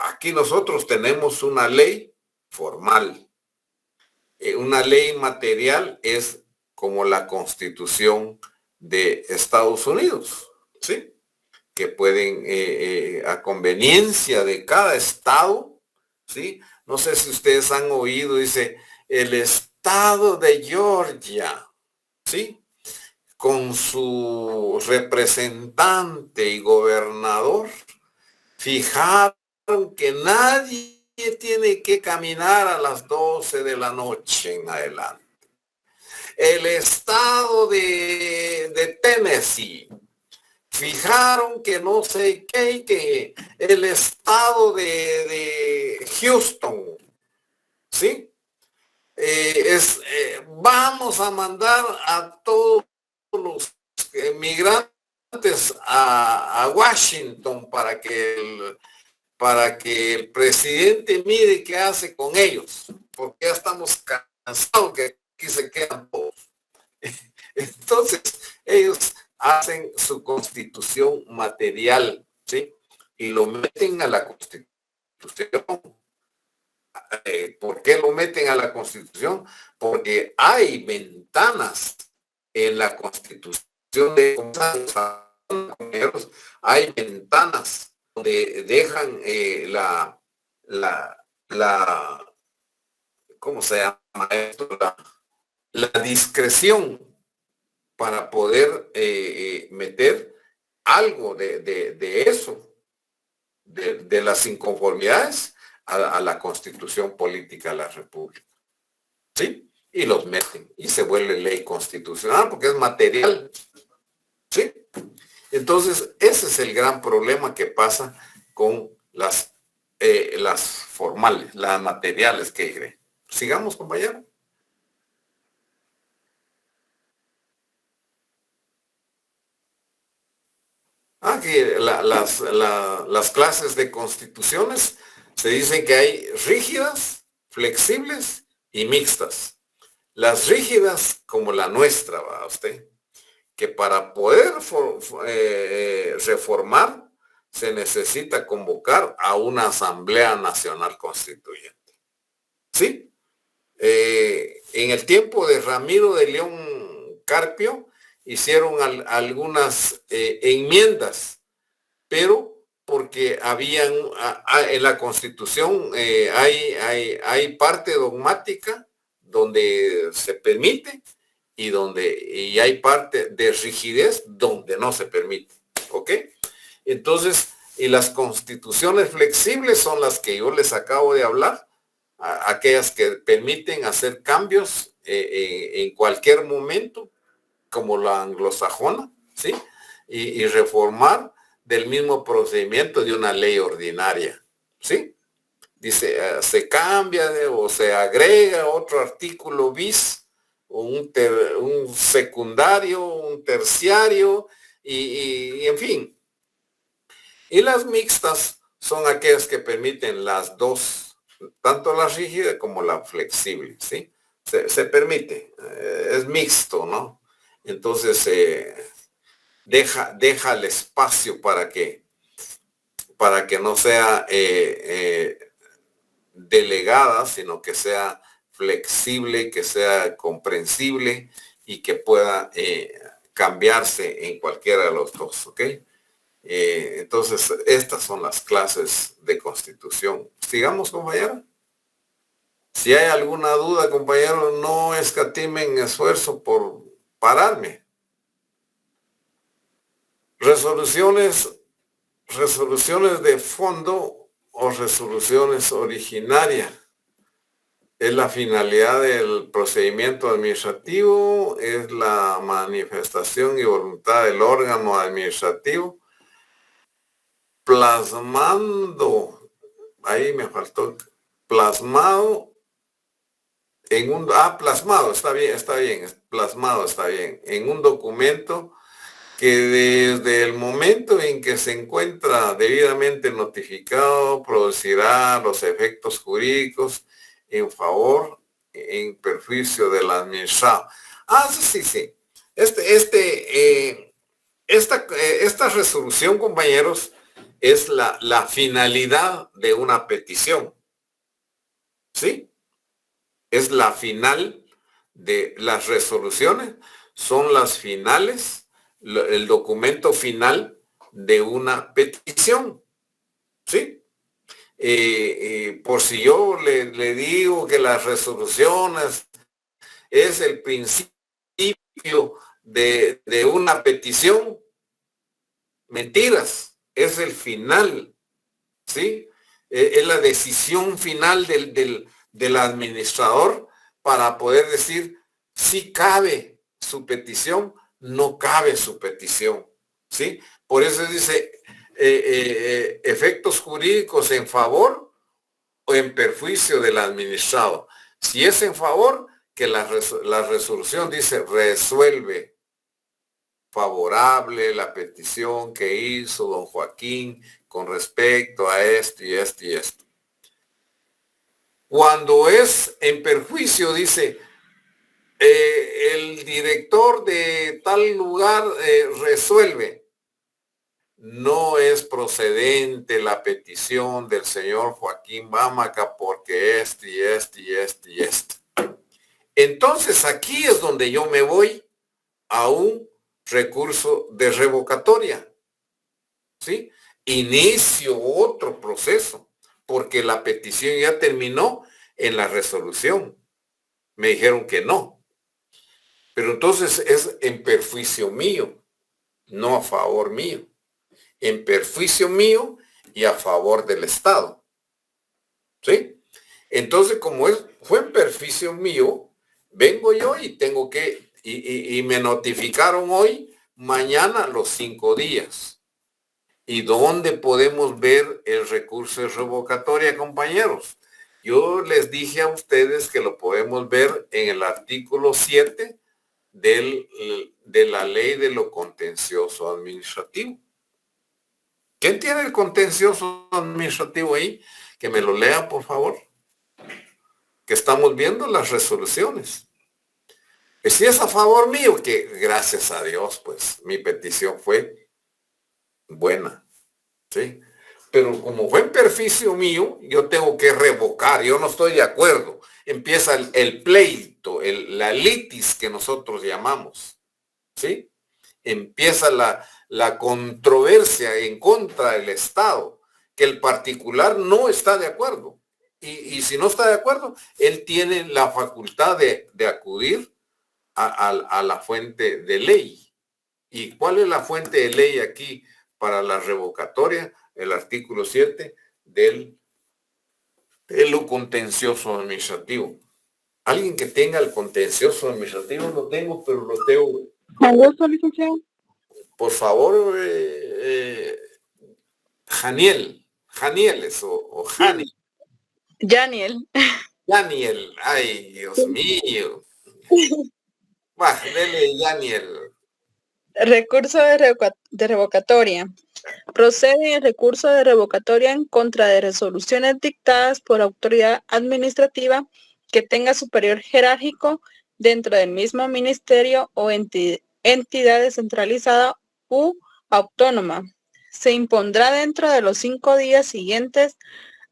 aquí nosotros tenemos una ley formal. Una ley material es como la Constitución de Estados Unidos, ¿sí? Que pueden, a conveniencia de cada estado, ¿sí? No sé si ustedes han oído, dice, el estado de Georgia, ¿sí? Con su representante y gobernador, fijaron que nadie tiene que caminar a las 12 de la noche en adelante. El estado de Tennessee, fijaron que no sé qué, que el estado de Houston, ¿sí? Vamos a mandar a todos los migrantes a Washington para que el presidente mire qué hace con ellos, porque ya estamos cansados que aquí se quedan todos. Entonces, ellos hacen su constitución material, ¿sí? Y lo meten a la constitución. ¿Por qué lo meten a la constitución? Porque hay ventanas en la constitución de compañeros, hay ventanas donde dejan ¿cómo se llama esto? La discreción para poder meter algo de eso, de las inconformidades a la constitución política de la República. ¿Sí? Y los meten y se vuelve ley constitucional porque es material. ¿Sí? Entonces, ese es el gran problema que pasa con las formales, las materiales que diré. Sigamos, compañero. Aquí las clases de constituciones se dicen que hay rígidas, flexibles y mixtas. Las rígidas, como la nuestra, ¿va usted? Que para poder reformar se necesita convocar a una Asamblea Nacional Constituyente. ¿Sí? en el tiempo de Ramiro de León Carpio hicieron algunas enmiendas, pero porque habían en la Constitución hay parte dogmática donde se permite y hay parte de rigidez donde no se permite, ¿ok? Entonces, y las constituciones flexibles son las que yo les acabo de hablar, aquellas que permiten hacer cambios en cualquier momento, como la anglosajona, ¿sí? Y reformar del mismo procedimiento de una ley ordinaria, ¿sí? Dice, se cambia o se agrega otro artículo bis, o un secundario, un terciario, y en fin. Y las mixtas son aquellas que permiten las dos, tanto la rígida como la flexible, ¿sí? Se permite, es mixto, ¿no? Entonces, deja el espacio para que no sea delegada, sino que sea flexible, que sea comprensible y que pueda cambiarse en cualquiera de los dos, ¿ok? Entonces, estas son las clases de Constitución. Sigamos, compañero. Si hay alguna duda, compañero, no escatimen esfuerzo por pararme. Resoluciones de fondo o resoluciones originarias. Es la finalidad del procedimiento administrativo, es la manifestación y voluntad del órgano administrativo, plasmando, ahí me faltó, plasmado en un, plasmado, está bien, plasmado está bien, en un documento que desde el momento en que se encuentra debidamente notificado producirá los efectos jurídicos en favor, en perjuicio del administrado. Sí. Esta resolución, compañeros, es la finalidad de una petición. ¿Sí? Es la final de las resoluciones, son las finales, el documento final de una petición. ¿Sí? Por si yo le digo que las resoluciones es el principio de una petición, mentiras, es el final, ¿sí? Es la decisión final del administrador para poder decir si cabe su petición, no cabe su petición, ¿sí? Por eso dice efectos jurídicos en favor o en perjuicio del administrado. Si es en favor, que la resolución dice resuelve favorable la petición que hizo don Joaquín con respecto a esto y esto y esto. Cuando es en perjuicio, dice el director de tal lugar resuelve. No es procedente la petición del señor Joaquín Bámaca porque esto y esto y esto y esto. Entonces aquí es donde yo me voy a un recurso de revocatoria, ¿sí? Inicio otro proceso porque la petición ya terminó en la resolución. Me dijeron que no. Pero entonces es en perjuicio mío, no a favor mío. En perjuicio mío y a favor del Estado. ¿Sí? Entonces, como fue en perjuicio mío, vengo yo y tengo que, y me notificaron hoy, mañana los 5 días. ¿Y dónde podemos ver el recurso de revocatoria, compañeros? Yo les dije a ustedes que lo podemos ver en el artículo 7 de la ley de lo contencioso administrativo. ¿Quién tiene el contencioso administrativo ahí? Que me lo lea, por favor. Que estamos viendo las resoluciones. Y si es a favor mío, que gracias a Dios, pues mi petición fue buena. ¿Sí? Pero como fue en perjuicio mío, yo tengo que revocar, yo no estoy de acuerdo. Empieza el pleito, la litis que nosotros llamamos, ¿sí? Empieza la controversia en contra del Estado, que el particular no está de acuerdo. Y si no está de acuerdo, él tiene la facultad de acudir a la fuente de ley. ¿Y cuál es la fuente de ley aquí para la revocatoria? El artículo 7 de lo contencioso administrativo. Alguien que tenga el contencioso administrativo, lo tengo, pero lo tengo. Con gusto, licenciado. Por favor, Janieles o Jani. Yaniel. Daniel, ay, Dios mío. Va, dele, Daniel. Recurso de revocatoria. Procede el recurso de revocatoria en contra de resoluciones dictadas por autoridad administrativa que tenga superior jerárquico dentro del mismo ministerio o entidad descentralizada u autónoma. Se impondrá dentro de los 5 días siguientes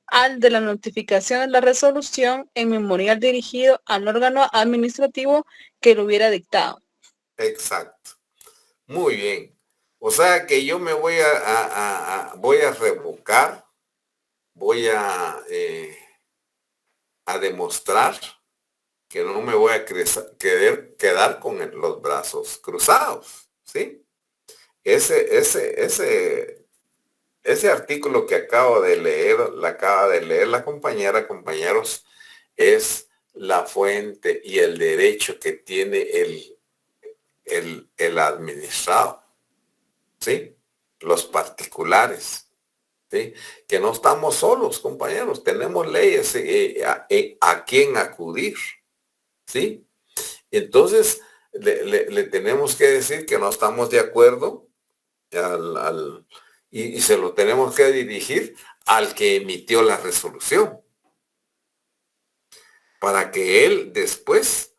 al de la notificación de la resolución en memorial dirigido al órgano administrativo que lo hubiera dictado. Exacto. Muy bien. O sea que yo me voy voy a revocar, voy a demostrar que no me voy a quedar con los brazos cruzados, ¿sí? Ese artículo que acaba de leer la compañera, compañeros, es la fuente y el derecho que tiene el administrado, ¿sí? Los particulares, ¿sí? Que no estamos solos, compañeros, tenemos leyes a quien acudir, ¿sí? Entonces, le tenemos que decir que no estamos de acuerdo y se lo tenemos que dirigir al que emitió la resolución, para que él después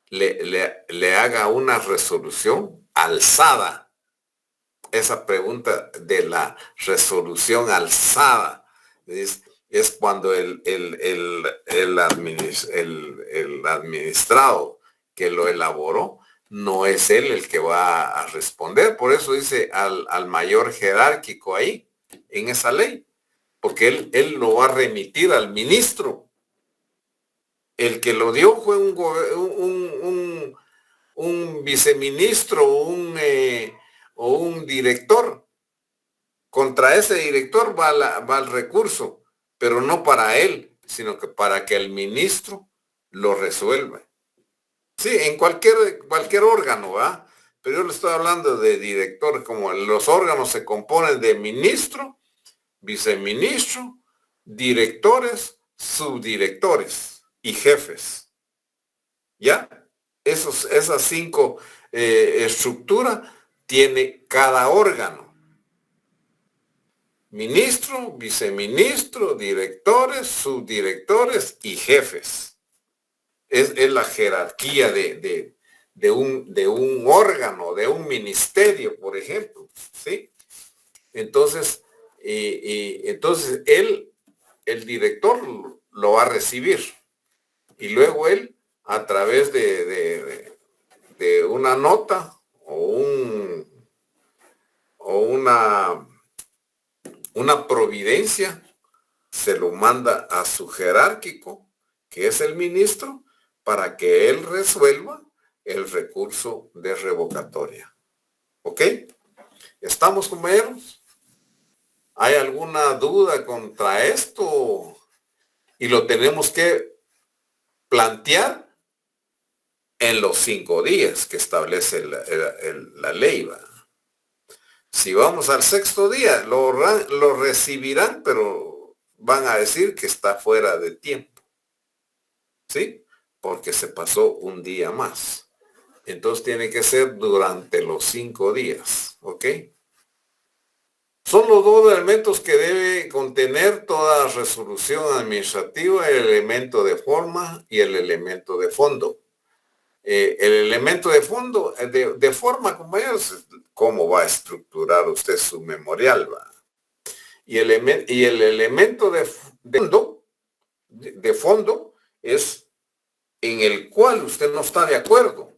le haga una resolución alzada. Esa pregunta de la resolución alzada es cuando el administrado que lo elaboró no es él el que va a responder. Por eso dice al mayor jerárquico ahí, en esa ley, porque él lo va a remitir al ministro. El que lo dio fue un viceministro o un director. Contra ese director va el recurso, pero no para él, sino que para que el ministro lo resuelva. Sí, en cualquier órgano, ¿va? Pero yo le estoy hablando de director, como los órganos se componen de ministro, viceministro, directores, subdirectores y jefes. ¿Ya? Esas 5 estructuras tiene cada órgano. Ministro, viceministro, directores, subdirectores y jefes. Es la jerarquía de un órgano, de un ministerio, por ejemplo, ¿sí? Entonces, entonces el director lo va a recibir y luego él, a través de una nota o una providencia, se lo manda a su jerárquico, que es el ministro, para que él resuelva el recurso de revocatoria. ¿Ok? ¿Estamos, compañeros? ¿Hay alguna duda contra esto? Y lo tenemos que plantear en los 5 días que establece la ley, ¿va? Si vamos al 6º día, lo recibirán, pero van a decir que está fuera de tiempo, ¿sí? Porque se pasó un día más. Entonces tiene que ser durante los 5 días, ¿ok? Son los 2 elementos que debe contener toda resolución administrativa: el elemento de forma y el elemento de fondo. El elemento de fondo, de forma, compañeros, ¿cómo va a estructurar usted su memorial, va? Y el elemento de fondo es en el cual usted no está de acuerdo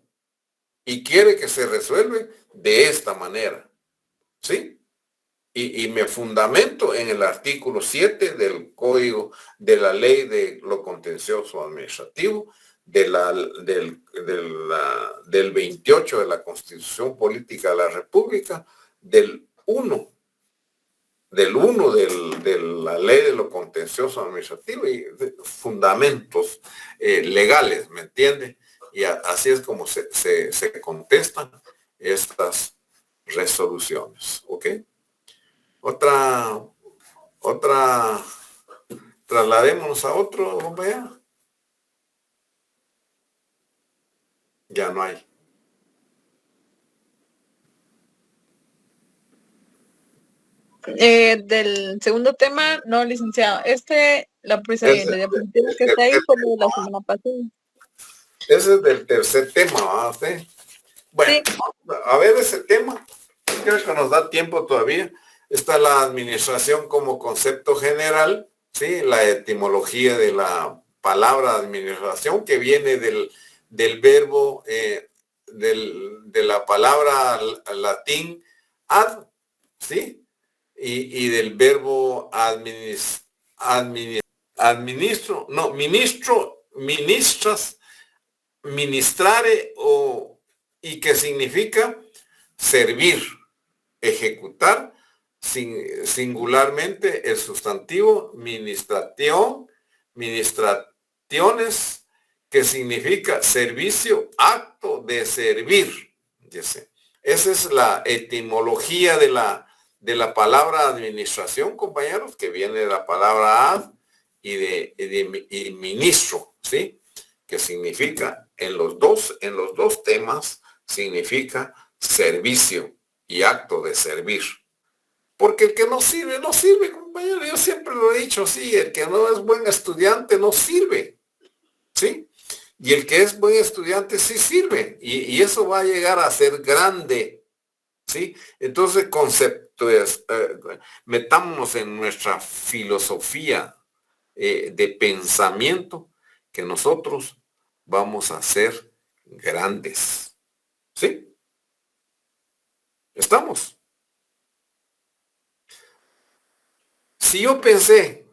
y quiere que se resuelve de esta manera. ¿Sí? Y me fundamento en el artículo 7 del Código de la Ley de lo Contencioso Administrativo, del 28 de la Constitución Política de la República, del 1 de la Ley de lo Contencioso Administrativo y de fundamentos legales, ¿me entiende? Y así es como se contestan estas resoluciones, ¿ok? Otra, trasladémonos a otro, compañero. Ya no hay. Del segundo tema, no, licenciado. La diapositiva que está ahí fue lo de la semana pasada. Ese es del tercer tema, ¿verdad? Bueno, sí. A ver ese tema. Creo que nos da tiempo todavía. Está la administración como concepto general, ¿sí? La etimología de la palabra administración, que viene del verbo, de la palabra latín ad, ¿sí? Y del verbo ministras, ministrare, y que significa servir, ejecutar, singularmente el sustantivo ministraciones, que significa servicio, acto de servir. Esa es la etimología de la palabra administración, compañeros, que viene de la palabra ad y ministro, ¿sí? Que significa en los dos temas significa servicio y acto de servir. Porque el que no sirve, no sirve, compañero. Yo siempre lo he dicho así, el que no es buen estudiante no sirve, ¿sí? Y el que es buen estudiante sí sirve. Y eso va a llegar a ser grande, ¿sí? Entonces, concepto es, metámonos en nuestra filosofía de pensamiento, que nosotros vamos a ser grandes, ¿sí? ¿Estamos? Si yo pensé,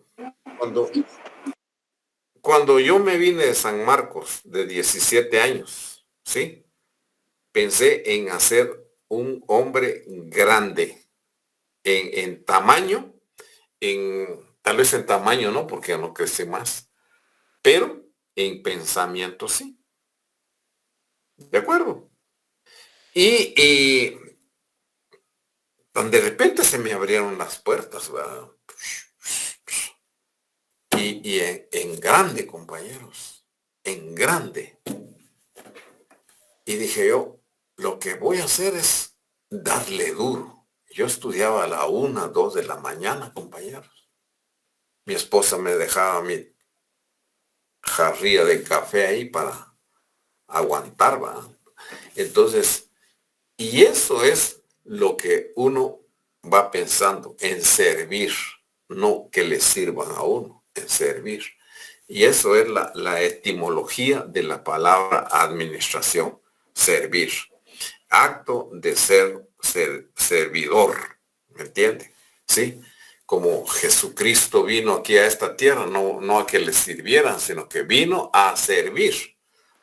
cuando yo me vine de San Marcos de 17 años, ¿sí? Pensé en hacer un hombre grande, en tamaño, tal vez en tamaño no, porque no crecí más, pero en pensamiento sí. ¿De acuerdo? Y de repente se me abrieron las puertas, ¿verdad? Y en grande, compañeros, en grande. Y dije yo, lo que voy a hacer es darle duro. Yo estudiaba a la 1, 2 de la mañana, compañeros. Mi esposa me dejaba mi jarrilla de café ahí para aguantar, ¿verdad? Entonces, y eso es lo que uno va pensando, en servir, no que le sirvan a uno, en servir. Y eso es la etimología de la palabra administración, servir. Acto de ser servidor, ¿me entiende? ¿Sí? Como Jesucristo vino aquí a esta tierra, no a que le sirvieran, sino que vino a servir,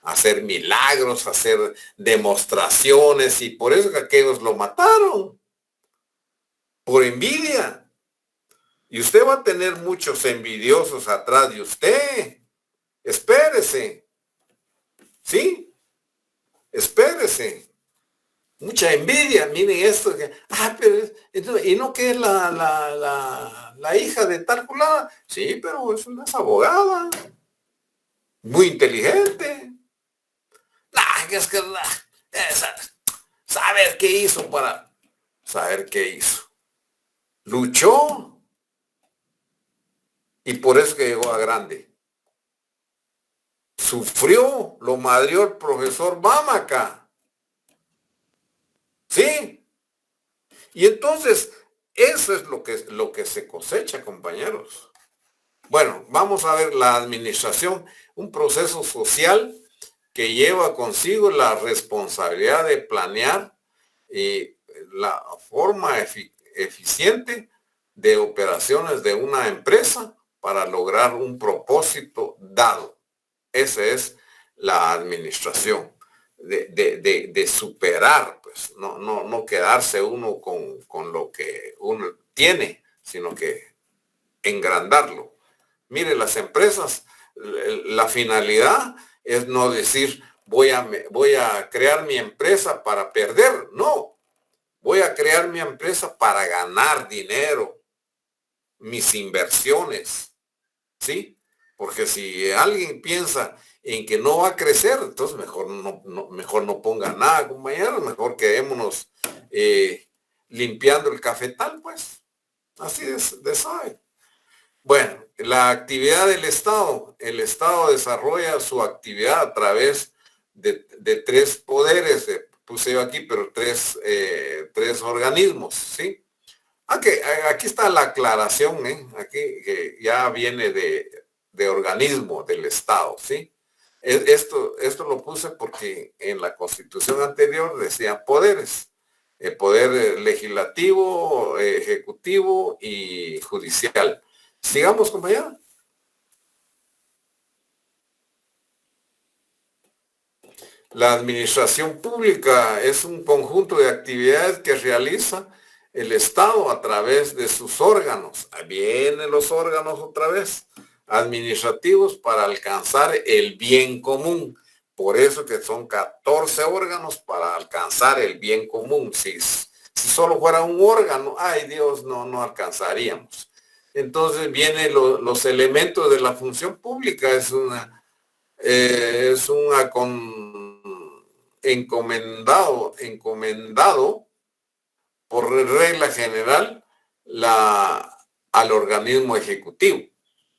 a hacer milagros, a hacer demostraciones, y por eso que aquellos lo mataron, por envidia. Y usted va a tener muchos envidiosos atrás de usted. Espérese. ¿Sí? Espérese. Mucha envidia. Miren esto. Pero y no que es la hija de tal culada. Sí, pero es una abogada. Muy inteligente. Es que saber qué hizo para saber qué hizo. Luchó. Y por eso que llegó a grande. Sufrió, lo madrió el profesor Bamaca. ¿Sí? Y entonces, Eso es lo que se cosecha, compañeros. Bueno, vamos a ver la administración, un proceso social que lleva consigo la responsabilidad de planear y la forma eficiente de operaciones de una empresa para lograr un propósito dado. Esa es la administración, de superar, pues, no quedarse uno con lo que uno tiene, sino que engrandarlo. Mire, las empresas, la finalidad es no decir voy a crear mi empresa para perder, no. Voy a crear mi empresa para ganar dinero, mis inversiones, ¿sí? Porque si alguien piensa en que no va a crecer, entonces mejor no ponga nada, compañeros, mejor quedémonos limpiando el cafetal, pues. Así de sabe. Bueno, la actividad del Estado. El Estado desarrolla su actividad a través de tres poderes, puse yo aquí, pero tres organismos, ¿sí? Aquí está la aclaración, aquí que ya viene de organismo del Estado, ¿sí? Esto lo puse porque en la Constitución anterior decía poderes, el poder legislativo, ejecutivo y judicial. Sigamos, compañero. La administración pública es un conjunto de actividades que realiza el Estado a través de sus órganos. Ahí vienen los órganos otra vez, administrativos para alcanzar el bien común. Por eso que son 14 órganos para alcanzar el bien común. Si solo fuera un órgano, ay Dios, no alcanzaríamos. Entonces vienen los elementos de la función pública, es un encomendado por regla general al organismo ejecutivo.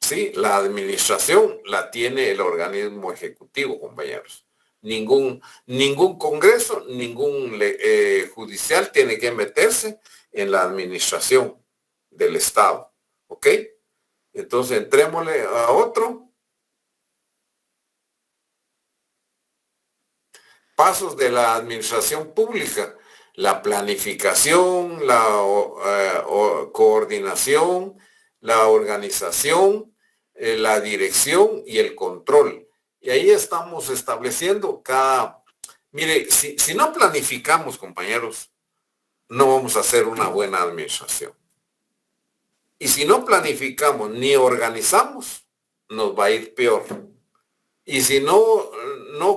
¿Sí? La administración la tiene el organismo ejecutivo, compañeros. Ningún congreso, ningún judicial tiene que meterse en la administración del Estado. ¿Ok? Entonces entrémosle a otro. Pasos de la administración pública. La planificación, la coordinación, la organización, la dirección y el control. Y ahí estamos estableciendo Mire, si no planificamos, compañeros, no vamos a hacer una buena administración. Y si no planificamos ni organizamos, nos va a ir peor. Y si no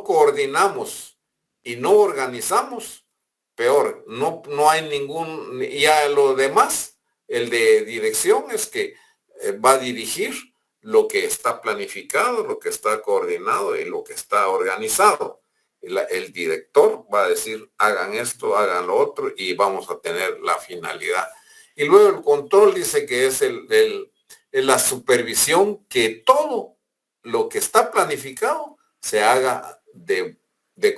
coordinamos y no organizamos, peor. No hay ningún, ya lo demás, el de dirección es que va a dirigir lo que está planificado, lo que está coordinado y lo que está organizado. El director va a decir, hagan esto, hagan lo otro y vamos a tener la finalidad. Y luego el control dice que es la supervisión que todo lo que está planificado se haga de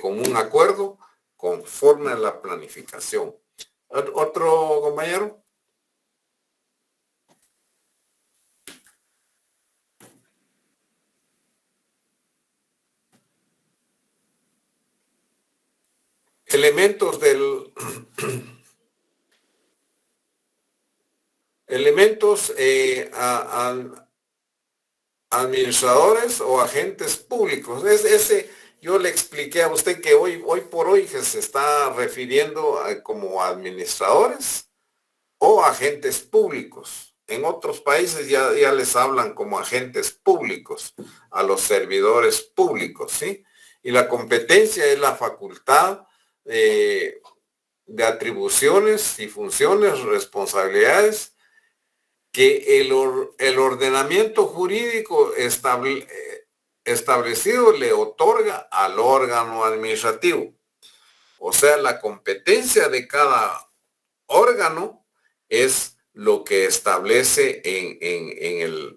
común acuerdo conforme a la planificación. ¿Otro compañero? Elementos administradores o agentes públicos. Yo le expliqué a usted que hoy por hoy que se está refiriendo como administradores o agentes públicos. En otros países ya les hablan como agentes públicos a los servidores públicos, ¿sí? Y la competencia es la facultad de atribuciones y funciones, responsabilidades que el ordenamiento jurídico establecido le otorga al órgano administrativo. O sea, la competencia de cada órgano es lo que establece en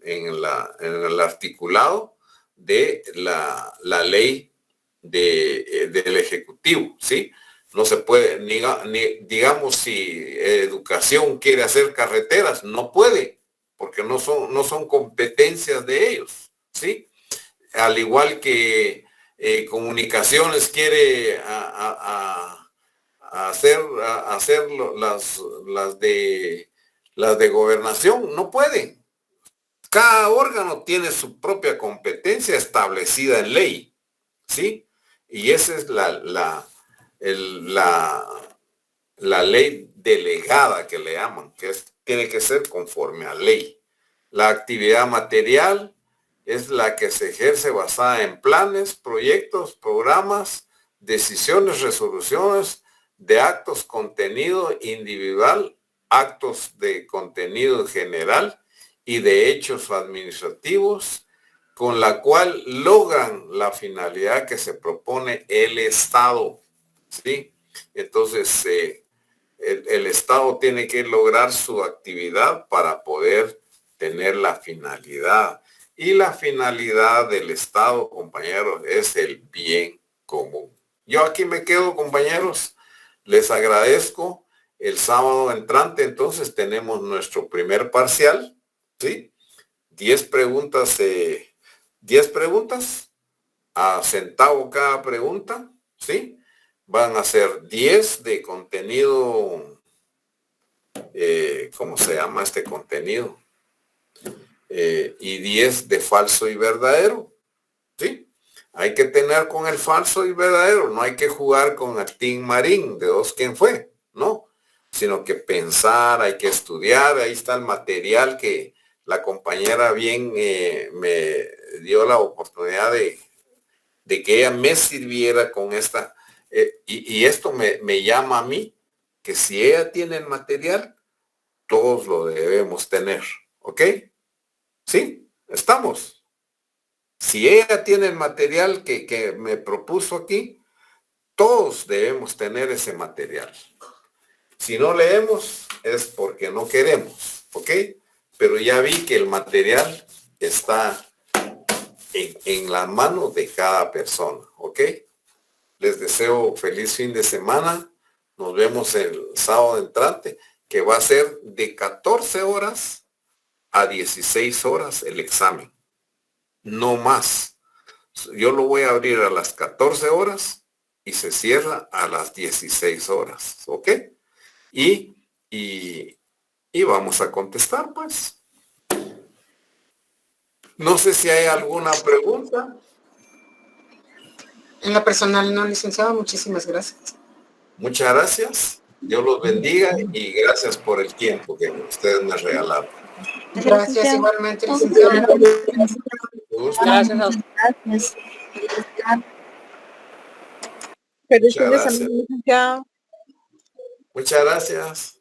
el articulado de la ley del Ejecutivo, ¿sí? No se puede, digamos, si educación quiere hacer carreteras, no puede, porque no son competencias de ellos, ¿sí? Al igual que comunicaciones quiere hacer las de gobernación, no puede. Cada órgano tiene su propia competencia establecida en ley, ¿sí? Y esa es la ley delegada que le llaman, que tiene que ser conforme a ley. La actividad material es la que se ejerce basada en planes, proyectos, programas, decisiones, resoluciones de actos, contenido individual, actos de contenido general y de hechos administrativos, con la cual logran la finalidad que se propone el Estado, ¿sí? Entonces, el Estado tiene que lograr su actividad para poder tener la finalidad. Y la finalidad del Estado, compañeros, es el bien común. Yo aquí me quedo, compañeros. Les agradezco. El sábado entrante, entonces, tenemos nuestro primer parcial, ¿sí? 10 preguntas, 10 preguntas a centavo cada pregunta, ¿sí? Van a ser 10 de contenido, ¿cómo se llama este contenido? Y 10 de falso y verdadero, ¿sí? Hay que tener con el falso y verdadero, no hay que jugar con el Tin Marín de dos quién fue, ¿no? Sino que pensar, hay que estudiar, ahí está el material que la compañera bien me dio la oportunidad de que ella me sirviera con esta, y esto me llama a mí, que si ella tiene el material, todos lo debemos tener, ¿ok? ¿Sí? ¿Estamos? Si ella tiene el material que me propuso aquí, todos debemos tener ese material. Si no leemos, es porque no queremos, ¿ok? Pero ya vi que el material está en la mano de cada persona, ¿ok? Les deseo feliz fin de semana. Nos vemos el sábado entrante, que va a ser de 14 horas a 16 horas el examen. No más. Yo lo voy a abrir a las 14 horas y se cierra a las 16 horas, ¿ok? Y vamos a contestar, pues. No sé si hay alguna pregunta. En lo personal no, licenciado, muchísimas gracias. Muchas gracias. Dios los bendiga y gracias por el tiempo que ustedes me regalaron. Gracias igualmente, licenciado. Gracias a usted. Gracias. Feliz fin de Muchas semana, licenciado. Muchas gracias.